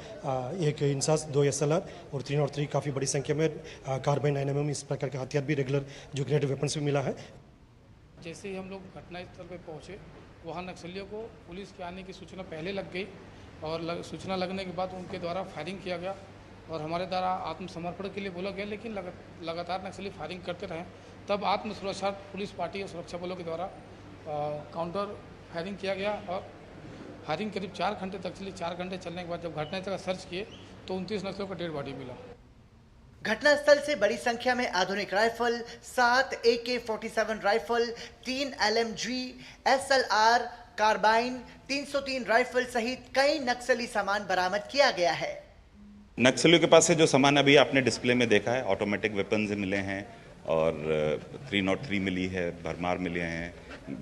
एक इंसास, 2 SLR और 3 काफ़ी बड़ी संख्या में कार्बाइन 9mm इस प्रकार के हथियार भी रेगुलर जो ग्रेनेड वेपन्स भी मिला है। जैसे ही हम लोग घटनास्थल पर पहुंचे, वहां नक्सलियों को पुलिस के आने की सूचना पहले लग गई और सूचना लगने के बाद उनके द्वारा फायरिंग किया गया और हमारे द्वारा आत्मसमर्पण के लिए बोला गया, लेकिन लगातार नक्सली फायरिंग करते रहे। तब आत्मसुरक्षा पुलिस पार्टी और सुरक्षा बलों के द्वारा काउंटर फायरिंग किया गया और फायरिंग करीब 4 घंटे तक चली। 4 घंटे चलने के बाद जब घटनास्थल का सर्च किए तो 29 नक्सलियों का डेड बॉडी मिला। घटनास्थल से बड़ी संख्या में आधुनिक rifle, 7 AK-47 rifle, 3 LMG, SLR, carbine, 303 rifle सहित कई नक्सली सामान बरामद किया गया है। नक्सलियों के पास से जो सामान अभी आपने डिस्प्ले में देखा है, ऑटोमेटिक वेपन्स मिले हैं और 303 मिली है, भरमार मिले हैं,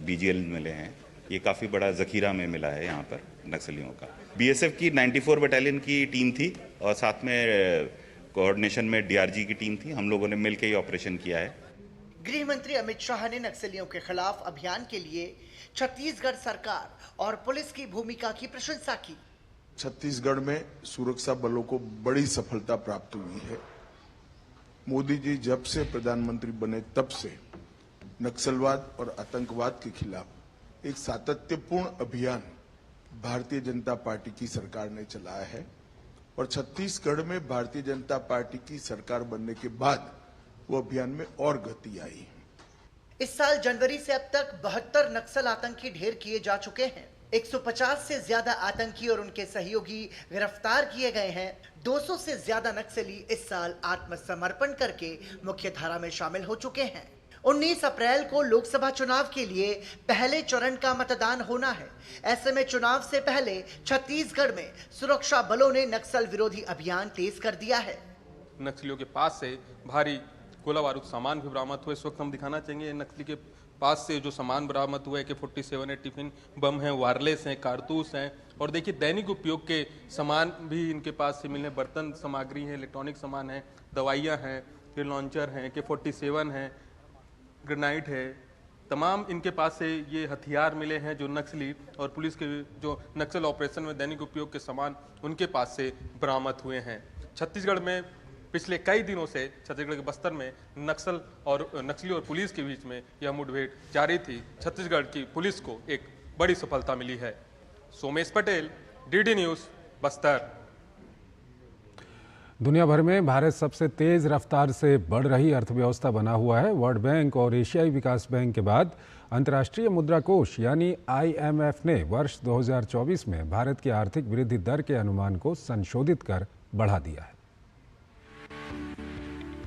BGL मिले हैं। ये काफ़ी बड़ा जखीरा में मिला है यहाँ पर नक्सलियों का। BSF की 94 बटालियन की टीम थी और साथ में कोऑर्डिनेशन में DRG की टीम थी। हम लोगों ने मिलकर ये ऑपरेशन किया है। गृह मंत्री अमित शाह ने नक्सलियों के खिलाफ अभियान के लिए छत्तीसगढ़ सरकार और पुलिस की भूमिका की प्रशंसा की। छत्तीसगढ़ में सुरक्षा बलों को बड़ी सफलता प्राप्त हुई है। मोदी जी जब से प्रधानमंत्री बने तब से नक्सलवाद और आतंकवाद के खिलाफ एक सातत्यपूर्ण अभियान भारतीय जनता पार्टी की सरकार ने चलाया है और छत्तीसगढ़ में भारतीय जनता पार्टी की सरकार बनने के बाद वो अभियान में और गति आई। इस साल जनवरी से अब तक 72 नक्सल आतंकी ढेर किए जा चुके हैं। 150 से ज्यादा आतंकी और उनके सहयोगी गिरफ्तार किए गए हैं। 200 से ज्यादा नक्सली इस साल आत्मसमर्पण करके मुख्य धारा में शामिल हो चुके हैं। 19 अप्रैल को लोकसभा चुनाव के लिए पहले चरण का मतदान होना है। ऐसे में चुनाव से पहले छत्तीसगढ़ में सुरक्षा बलों ने नक्सल विरोधी अभियान तेज कर दिया है। नक्सलियों के पास से भारी गोला बारूद सामान भी बरामद हुए। इस वक्त हम दिखाना चाहेंगे नक्सली के पास से जो सामान बरामद हुआ है AK-47 है, टिफिन बम है, वायरलेस हैं, कारतूस हैं और देखिए दैनिक उपयोग के सामान भी इनके पास से मिले। बर्तन सामग्री है, इलेक्ट्रॉनिक सामान है, दवाइयाँ हैं, फिर लॉन्चर हैं, AK-47 है, ग्रेनाइट है। तमाम इनके पास से ये हथियार मिले हैं जो नक्सली और पुलिस के जो नक्सल ऑपरेशन में दैनिक उपयोग के सामान उनके पास से बरामद हुए हैं। छत्तीसगढ़ में पिछले कई दिनों से छत्तीसगढ़ के बस्तर में नक्सली और पुलिस के बीच में यह मुठभेड़ जारी थी। छत्तीसगढ़ की पुलिस को एक बड़ी सफलता मिली है। Somesh Patel, DD news, Bastar. दुनिया भर में भारत सबसे तेज रफ्तार से बढ़ रही अर्थव्यवस्था बना हुआ है। वर्ल्ड बैंक और एशियाई विकास बैंक के बाद अंतर्राष्ट्रीय मुद्रा कोष यानी IMF ने वर्ष 2024 में भारत की आर्थिक वृद्धि दर के अनुमान को संशोधित कर बढ़ा दिया है।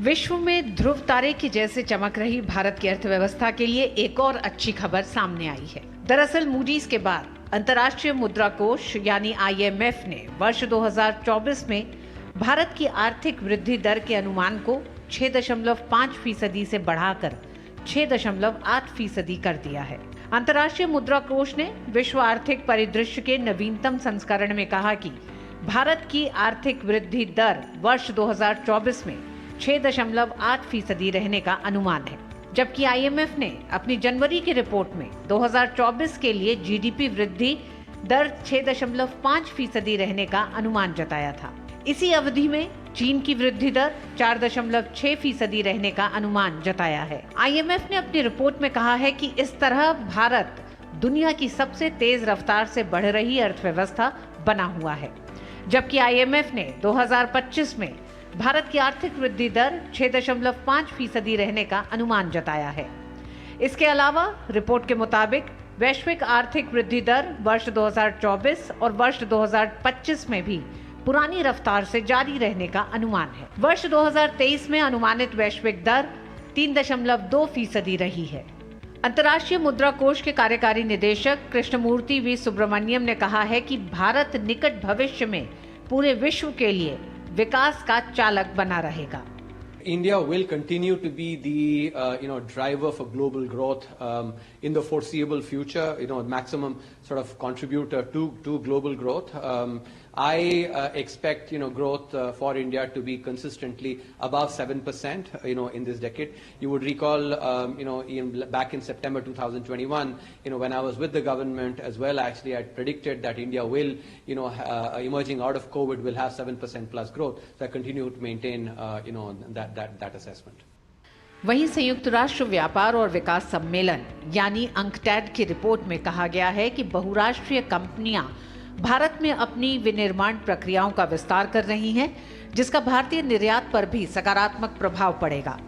विश्व में ध्रुव तारे की जैसे चमक रही भारत की अर्थव्यवस्था के लिए एक और अच्छी खबर सामने आई है। दरअसल मूडीज के बाद अंतर्राष्ट्रीय मुद्रा कोष यानी IMF ने वर्ष 2024 में भारत की आर्थिक वृद्धि दर के अनुमान को 6.5% से बढ़ाकर 6.8% कर दिया है। अंतर्राष्ट्रीय मुद्रा कोष ने विश्व आर्थिक परिदृश्य के नवीनतम संस्करण में कहा कि भारत की आर्थिक वृद्धि दर वर्ष 2024 में 6.8% रहने का अनुमान है, जबकि IMF ने अपनी जनवरी की रिपोर्ट में 2024 के लिए GDP वृद्धि दर 6.5% रहने का अनुमान जताया था। इसी अवधि में चीन की वृद्धि दर 4.6% रहने का अनुमान जताया है। IMF ने अपनी रिपोर्ट में कहा है कि इस तरह भारत दुनिया की सबसे तेज रफ्तार से बढ़ रही अर्थव्यवस्था बना हुआ है, जबकि IMF ने 2025 में भारत की आर्थिक वृद्धि दर 6.5% रहने का अनुमान जताया है। इसके अलावा रिपोर्ट के मुताबिक वैश्विक आर्थिक वृद्धि दर वर्ष 2024 और वर्ष 2025 में भी पुरानी रफ्तार से जारी रहने का अनुमान है। वर्ष 2023 में अनुमानित वैश्विक दर 3.2% रही है। अंतर्राष्ट्रीय मुद्रा कोष के कार्यकारी निदेशक कृष्णमूर्ति वी सुब्रमण्यम ने कहा है कि भारत निकट भविष्य में पूरे विश्व के लिए विकास का चालक बना रहेगा। India will continue to be the driver for global growth in the foreseeable future. Maximum sort of contributor to global growth. I expect growth for India to be consistently above 7% in this decade. You would recall back in September 2021 when I was with the government as well, actually I predicted that India will emerging out of COVID will have 7% plus growth. So I continue to maintain that assessment. वहीं संयुक्त राष्ट्र व्यापार और विकास सम्मेलन यानी अंकटैड की report में कहा गया है कि बहुराष्ट्रीय कंपनियां भारत में अपनी विनिर्माण प्रक्रियाओं का विस्तार कर रही हैं, जिसका भारतीय निर्यात पर भी सकारात्मक प्रभाव पड़ेगा।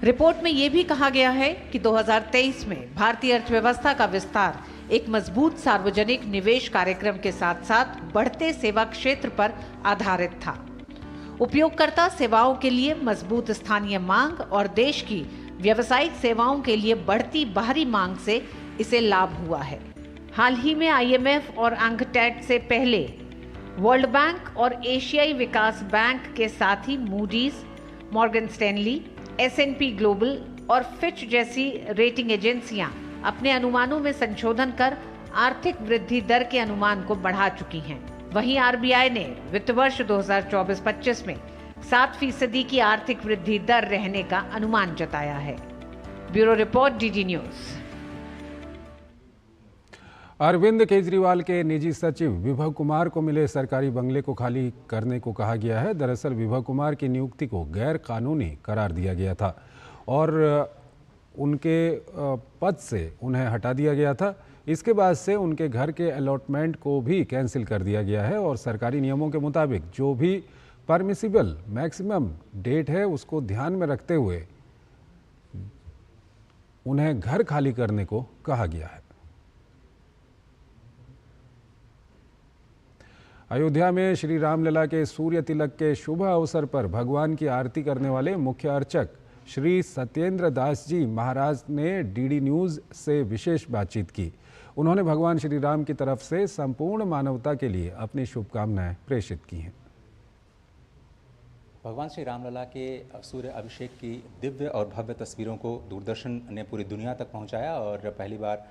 रिपोर्ट में यह भी कहा गया है कि 2023 में भारतीय अर्थव्यवस्था का विस्तार एक मजबूत सार्वजनिक निवेश कार्यक्रम के साथ साथ बढ़ते सेवा क्षेत्र पर आधारित था। उपयोगकर्ता सेवाओं के लिए मजबूत स्थानीय मांग और देश की व्यावसायिक सेवाओं के लिए बढ़ती बाहरी मांग से इसे लाभ हुआ है। हाल ही में IMF और अंकटैड से पहले वर्ल्ड बैंक और एशियाई विकास बैंक के साथ ही Moody's, Morgan Stanley, S&P global और फिच जैसी रेटिंग एजेंसियां अपने अनुमानों में संशोधन कर आर्थिक वृद्धि दर के अनुमान को बढ़ा चुकी हैं। वहीं RBI ने वित्त वर्ष 2024-25 में 7% की आर्थिक वृद्धि दर रहने का अनुमान जताया है। Bureau report, DD news. Arvind Kejriwal के निजी सचिव विभव कुमार को मिले सरकारी बंगले को खाली करने को कहा गया है। दरअसल विभव कुमार की नियुक्ति को गैर कानूनी करार दिया गया था और उनके पद से उन्हें हटा दिया गया था। इसके बाद से उनके घर के अलॉटमेंट को भी कैंसिल कर दिया गया है और सरकारी नियमों के मुताबिक जो भी परमिसिबल मैक्सिमम डेट है उसको ध्यान में रखते हुए उन्हें घर खाली करने को कहा गया है। अयोध्या में श्री रामलला के सूर्य तिलक के शुभ अवसर पर भगवान की आरती करने वाले मुख्य अर्चक श्री सत्येंद्र दास जी महाराज ने DD न्यूज़ से विशेष बातचीत की। उन्होंने भगवान श्री राम की तरफ से संपूर्ण मानवता के लिए अपनी शुभकामनाएं प्रेषित की हैं। भगवान श्री रामलला के सूर्य अभिषेक की दिव्य और भव्य तस्वीरों को दूरदर्शन ने पूरी दुनिया तक पहुंचाया और पहली बार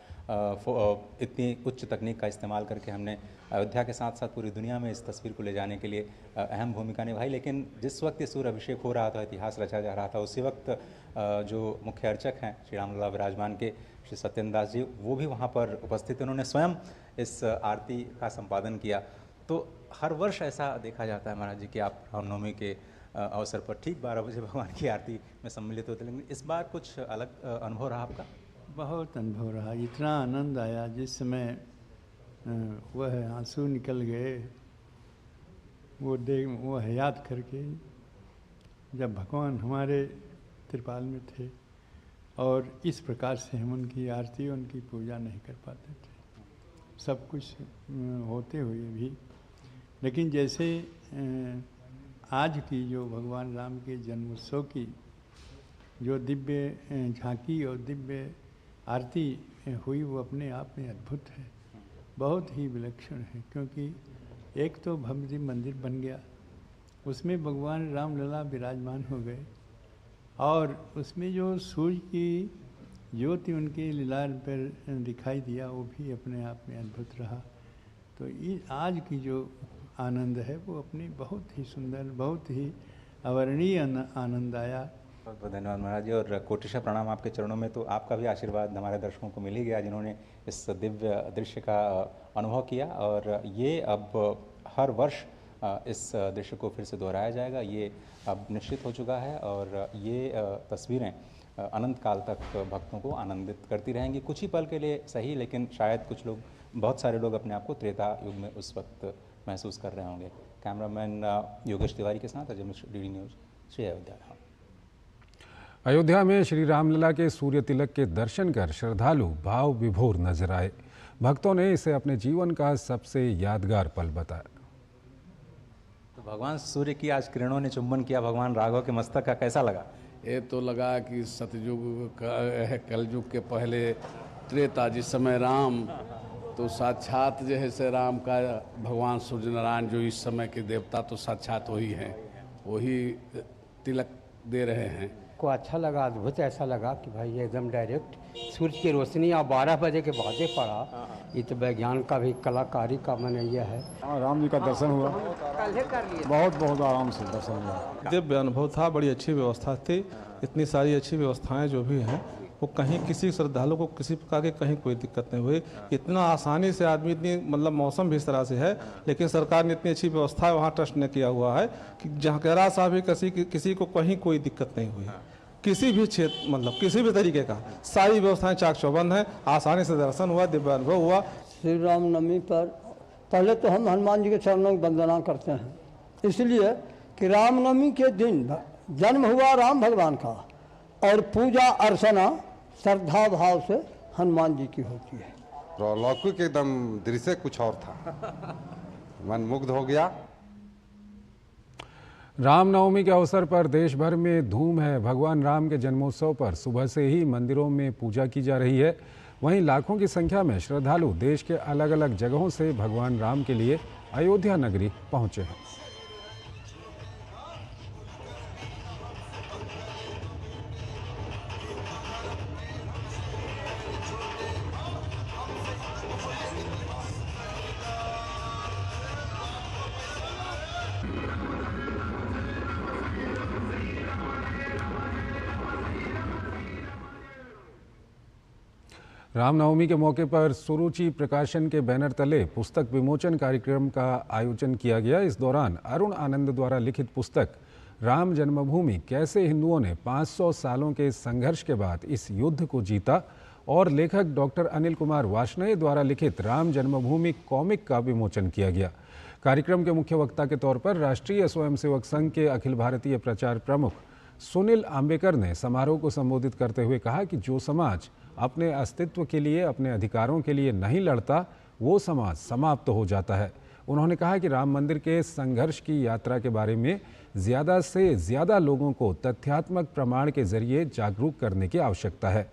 इतनी उच्च तकनीक का इस्तेमाल करके हमने अयोध्या के साथ साथ पूरी दुनिया में इस तस्वीर को ले जाने के लिए अहम भूमिका निभाई। लेकिन जिस वक्त ये सूर्य अभिषेक हो रहा था, इतिहास रचा जा रहा था, उसी वक्त जो मुख्य अर्चक हैं श्री रामलला विराजमान के श्री सत्येंद्र दास जी, वो भी वहाँ पर उपस्थित। उन्होंने स्वयं इस आरती का संपादन किया। तो हर वर्ष ऐसा देखा जाता है महाराज जी कि आप रामनवमी के अवसर पर ठीक 12 बजे भगवान की आरती में सम्मिलित होते, लेकिन इस बार कुछ अलग अनुभव रहा आपका? बहुत अनुभव रहा, इतना आनंद आया, जिस समय वह आंसू निकल गए वो याद करके जब भगवान हमारे त्रिपाल में थे और इस प्रकार से हम उनकी आरती उनकी पूजा नहीं कर पाते थे, सब कुछ होते हुए भी। लेकिन जैसे आज की जो भगवान राम के जन्मोत्सव की जो दिव्य झांकी और दिव्य आरती हुई, वो अपने आप में अद्भुत है, बहुत ही विलक्षण है। क्योंकि एक तो भव्य मंदिर बन गया, उसमें भगवान रामलला विराजमान हो गए और उसमें जो सूर्य की ज्योति उनके लीलार पर दिखाई दिया, वो भी अपने आप में अद्भुत रहा। तो ये आज की जो आनंद है वो अपनी बहुत ही सुंदर, बहुत ही अवर्णीय आनंद आया। बहुत बहुत धन्यवाद महाराज जी, और कोटिशा प्रणाम आपके चरणों में। तो आपका भी आशीर्वाद हमारे दर्शकों को मिल ही गया, जिन्होंने इस दिव्य दृश्य का अनुभव किया। और ये अब हर वर्ष इस दृश्य को फिर से दोहराया जाएगा, ये अब निश्चित हो चुका है। और ये तस्वीरें अनंत काल तक भक्तों को आनंदित करती रहेंगी। कुछ ही पल के लिए सही, लेकिन शायद कुछ लोग, बहुत सारे लोग अपने आप को त्रेता युग में उस वक्त महसूस कर रहे होंगे। कैमरामैन योगेश तिवारी के साथ अजय मिश्र, DD न्यूज़, श्री अयोध्या। अयोध्या में श्री रामलला के सूर्य तिलक के दर्शन कर श्रद्धालु भाव विभोर नजर आए। भक्तों ने इसे अपने जीवन का सबसे यादगार पल बताया। तो भगवान सूर्य की आज किरणों ने चुंबन किया भगवान राघव के मस्तक का, कैसा लगा? ये तो लगा कि सतयुग का, कलयुग के पहले त्रेता जिस समय राम, तो साक्षात जो है से राम का भगवान सूर्य नारायण जो इस समय के देवता तो साक्षात वही हैं, वही तिलक दे रहे हैं। को अच्छा लगा, अद्भुत ऐसा लगा कि भाई ये एकदम डायरेक्ट सूर्य की रोशनी और 12 बजे के बाद पड़ा। ये तो विज्ञान का भी, कलाकारी का मन ये है। राम जी का दर्शन हुआ, बहुत आराम से दर्शन हुआ। दिव्य अनुभव था, बड़ी अच्छी व्यवस्था थी। इतनी सारी अच्छी व्यवस्थाएं जो भी हैं वो कहीं किसी श्रद्धालु को किसी प्रकार की कहीं कोई दिक्कत नहीं हुई। इतना आसानी से आदमी, इतनी मतलब मौसम भी इस तरह से है, लेकिन सरकार ने इतनी अच्छी व्यवस्था वहाँ ट्रस्ट ने किया हुआ है कि जहाँ जरा सा भी किसी को कहीं कोई दिक्कत नहीं हुई। किसी भी क्षेत्र, मतलब किसी भी तरीके का, सारी व्यवस्थाएं चाक चौबंद हैं, आसानी से दर्शन हुआ, दिव्य अनुभव हुआ। श्री रामनवमी पर पहले तो हम हनुमान जी के चरणों की वंदना करते हैं, इसलिए कि रामनवमी के दिन जन्म हुआ राम भगवान का और पूजा अर्चना श्रद्धा भाव से हनुमान जी की होती है। लौकिक एकदम दृश्य कुछ और था, मन मुग्ध हो गया। रामनवमी के अवसर पर देश भर में धूम है। भगवान राम के जन्मोत्सव पर सुबह से ही मंदिरों में पूजा की जा रही है। वहीं लाखों की संख्या में श्रद्धालु देश के अलग अलग जगहों से भगवान राम के लिए अयोध्या नगरी पहुंचे हैं। रामनवमी के मौके पर सुरुचि प्रकाशन के बैनर तले पुस्तक विमोचन कार्यक्रम का आयोजन किया गया। इस दौरान अरुण आनंद द्वारा लिखित पुस्तक राम जन्मभूमि, कैसे हिंदुओं ने 500 सालों के संघर्ष के बाद इस युद्ध को जीता, और लेखक डॉक्टर अनिल कुमार वार्ष्णेय द्वारा लिखित राम जन्मभूमि कॉमिक का विमोचन किया गया। कार्यक्रम के मुख्य वक्ता के तौर पर राष्ट्रीय स्वयंसेवक संघ के अखिल भारतीय प्रचार प्रमुख सुनील आम्बेकर ने समारोह को संबोधित करते हुए कहा कि जो समाज अपने अस्तित्व के लिए, अपने अधिकारों के लिए नहीं लड़ता, वो समाज समाप्त हो जाता है। उन्होंने कहा कि राम मंदिर के संघर्ष की यात्रा के बारे में ज़्यादा से ज़्यादा लोगों को तथ्यात्मक प्रमाण के जरिए जागरूक करने की आवश्यकता है।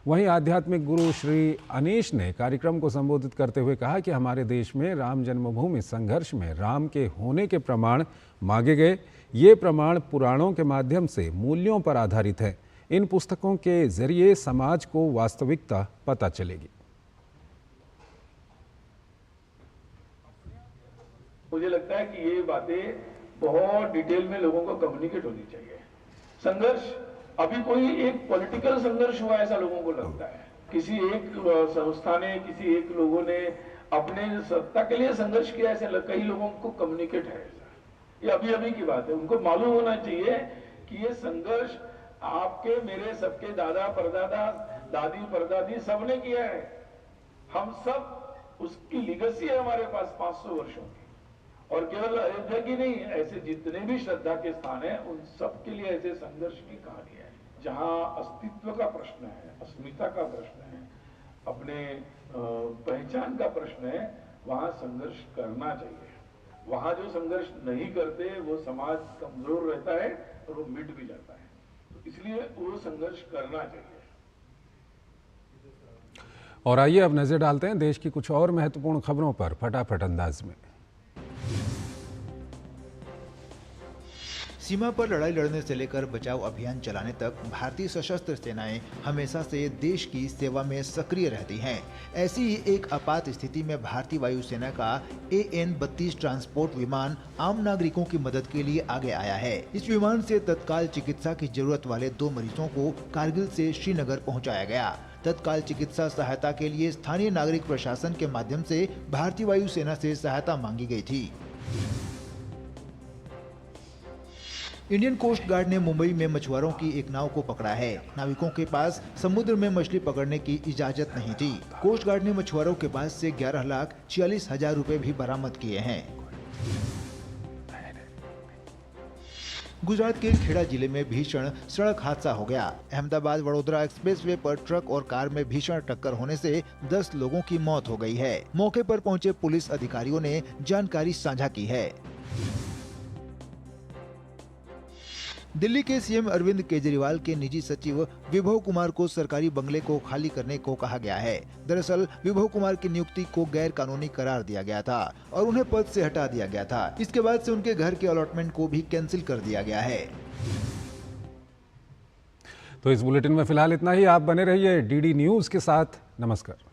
वहीं आध्यात्मिक गुरु श्री अनीश ने कार्यक्रम को संबोधित करते हुए कहा कि हमारे देश में राम जन्मभूमि संघर्ष में राम के होने के प्रमाण मांगे गए। ये प्रमाण पुराणों के माध्यम से मूल्यों पर आधारित है। इन पुस्तकों के जरिए समाज को वास्तविकता पता चलेगी। मुझे लगता है कि ये बातें बहुत डिटेल में लोगों को कम्युनिकेट होनी चाहिए। संघर्ष अभी कोई एक पॉलिटिकल संघर्ष हुआ ऐसा लोगों को लगता है, किसी एक संस्था ने, किसी एक लोगों ने अपने सत्ता के लिए संघर्ष किया, ऐसे कई लोगों को कम्युनिकेट है ऐसा। ये अभी अभी की बात है। उनको मालूम होना चाहिए कि ये संघर्ष आपके, मेरे, सबके दादा परदादा, दादी परदादी सबने किया है। हम सब उसकी लिगेसी है हमारे पास 500 वर्षों की, और केवल अयोध्या की नहीं, ऐसे जितने भी श्रद्धा के स्थान हैं उन सब के लिए ऐसे संघर्ष की कहानी है। जहां अस्तित्व का प्रश्न है, अस्मिता का प्रश्न है, अपने पहचान का प्रश्न है, वहां संघर्ष करना चाहिए। वहां जो संघर्ष नहीं करते वो समाज कमजोर रहता है और वो मिट भी जाता है, तो इसलिए वो संघर्ष करना चाहिए। और आइए अब नजर डालते हैं देश की कुछ और महत्वपूर्ण खबरों पर फटाफट अंदाज में। सीमा पर लड़ाई लड़ने से लेकर बचाव अभियान चलाने तक भारतीय सशस्त्र सेनाएं हमेशा से देश की सेवा में सक्रिय रहती हैं। ऐसी ही एक आपात स्थिति में भारतीय वायुसेना का AN-32 ट्रांसपोर्ट विमान आम नागरिकों की मदद के लिए आगे आया है। इस विमान से तत्काल चिकित्सा की जरूरत वाले 2 मरीजों को कारगिल से श्रीनगर पहुँचाया गया। तत्काल चिकित्सा सहायता के लिए स्थानीय नागरिक प्रशासन के माध्यम से भारतीय वायुसेना से सहायता मांगी गई थी। इंडियन कोस्ट गार्ड ने मुंबई में मछुआरों की एक नाव को पकड़ा है। नाविकों के पास समुद्र में मछली पकड़ने की इजाजत नहीं थी। कोस्ट गार्ड ने मछुआरों के पास से 11,46,000 रुपए भी बरामद किए हैं। गुजरात के खेड़ा जिले में भीषण सड़क हादसा हो गया। अहमदाबाद वडोदरा एक्सप्रेसवे पर ट्रक और कार में भीषण टक्कर होने से 10 लोगों की मौत हो गई है। मौके पर पहुंचे पुलिस अधिकारियों ने जानकारी साझा की है। दिल्ली के सीएम अरविंद केजरीवाल के निजी सचिव विभव कुमार को सरकारी बंगले को खाली करने को कहा गया है। दरअसल विभव कुमार की नियुक्ति को गैर कानूनी करार दिया गया था और उन्हें पद से हटा दिया गया था। इसके बाद से उनके घर के अलॉटमेंट को भी कैंसिल कर दिया गया है। तो इस बुलेटिन में फिलहाल इतना ही। आप बने रहिए DD न्यूज के साथ। नमस्कार।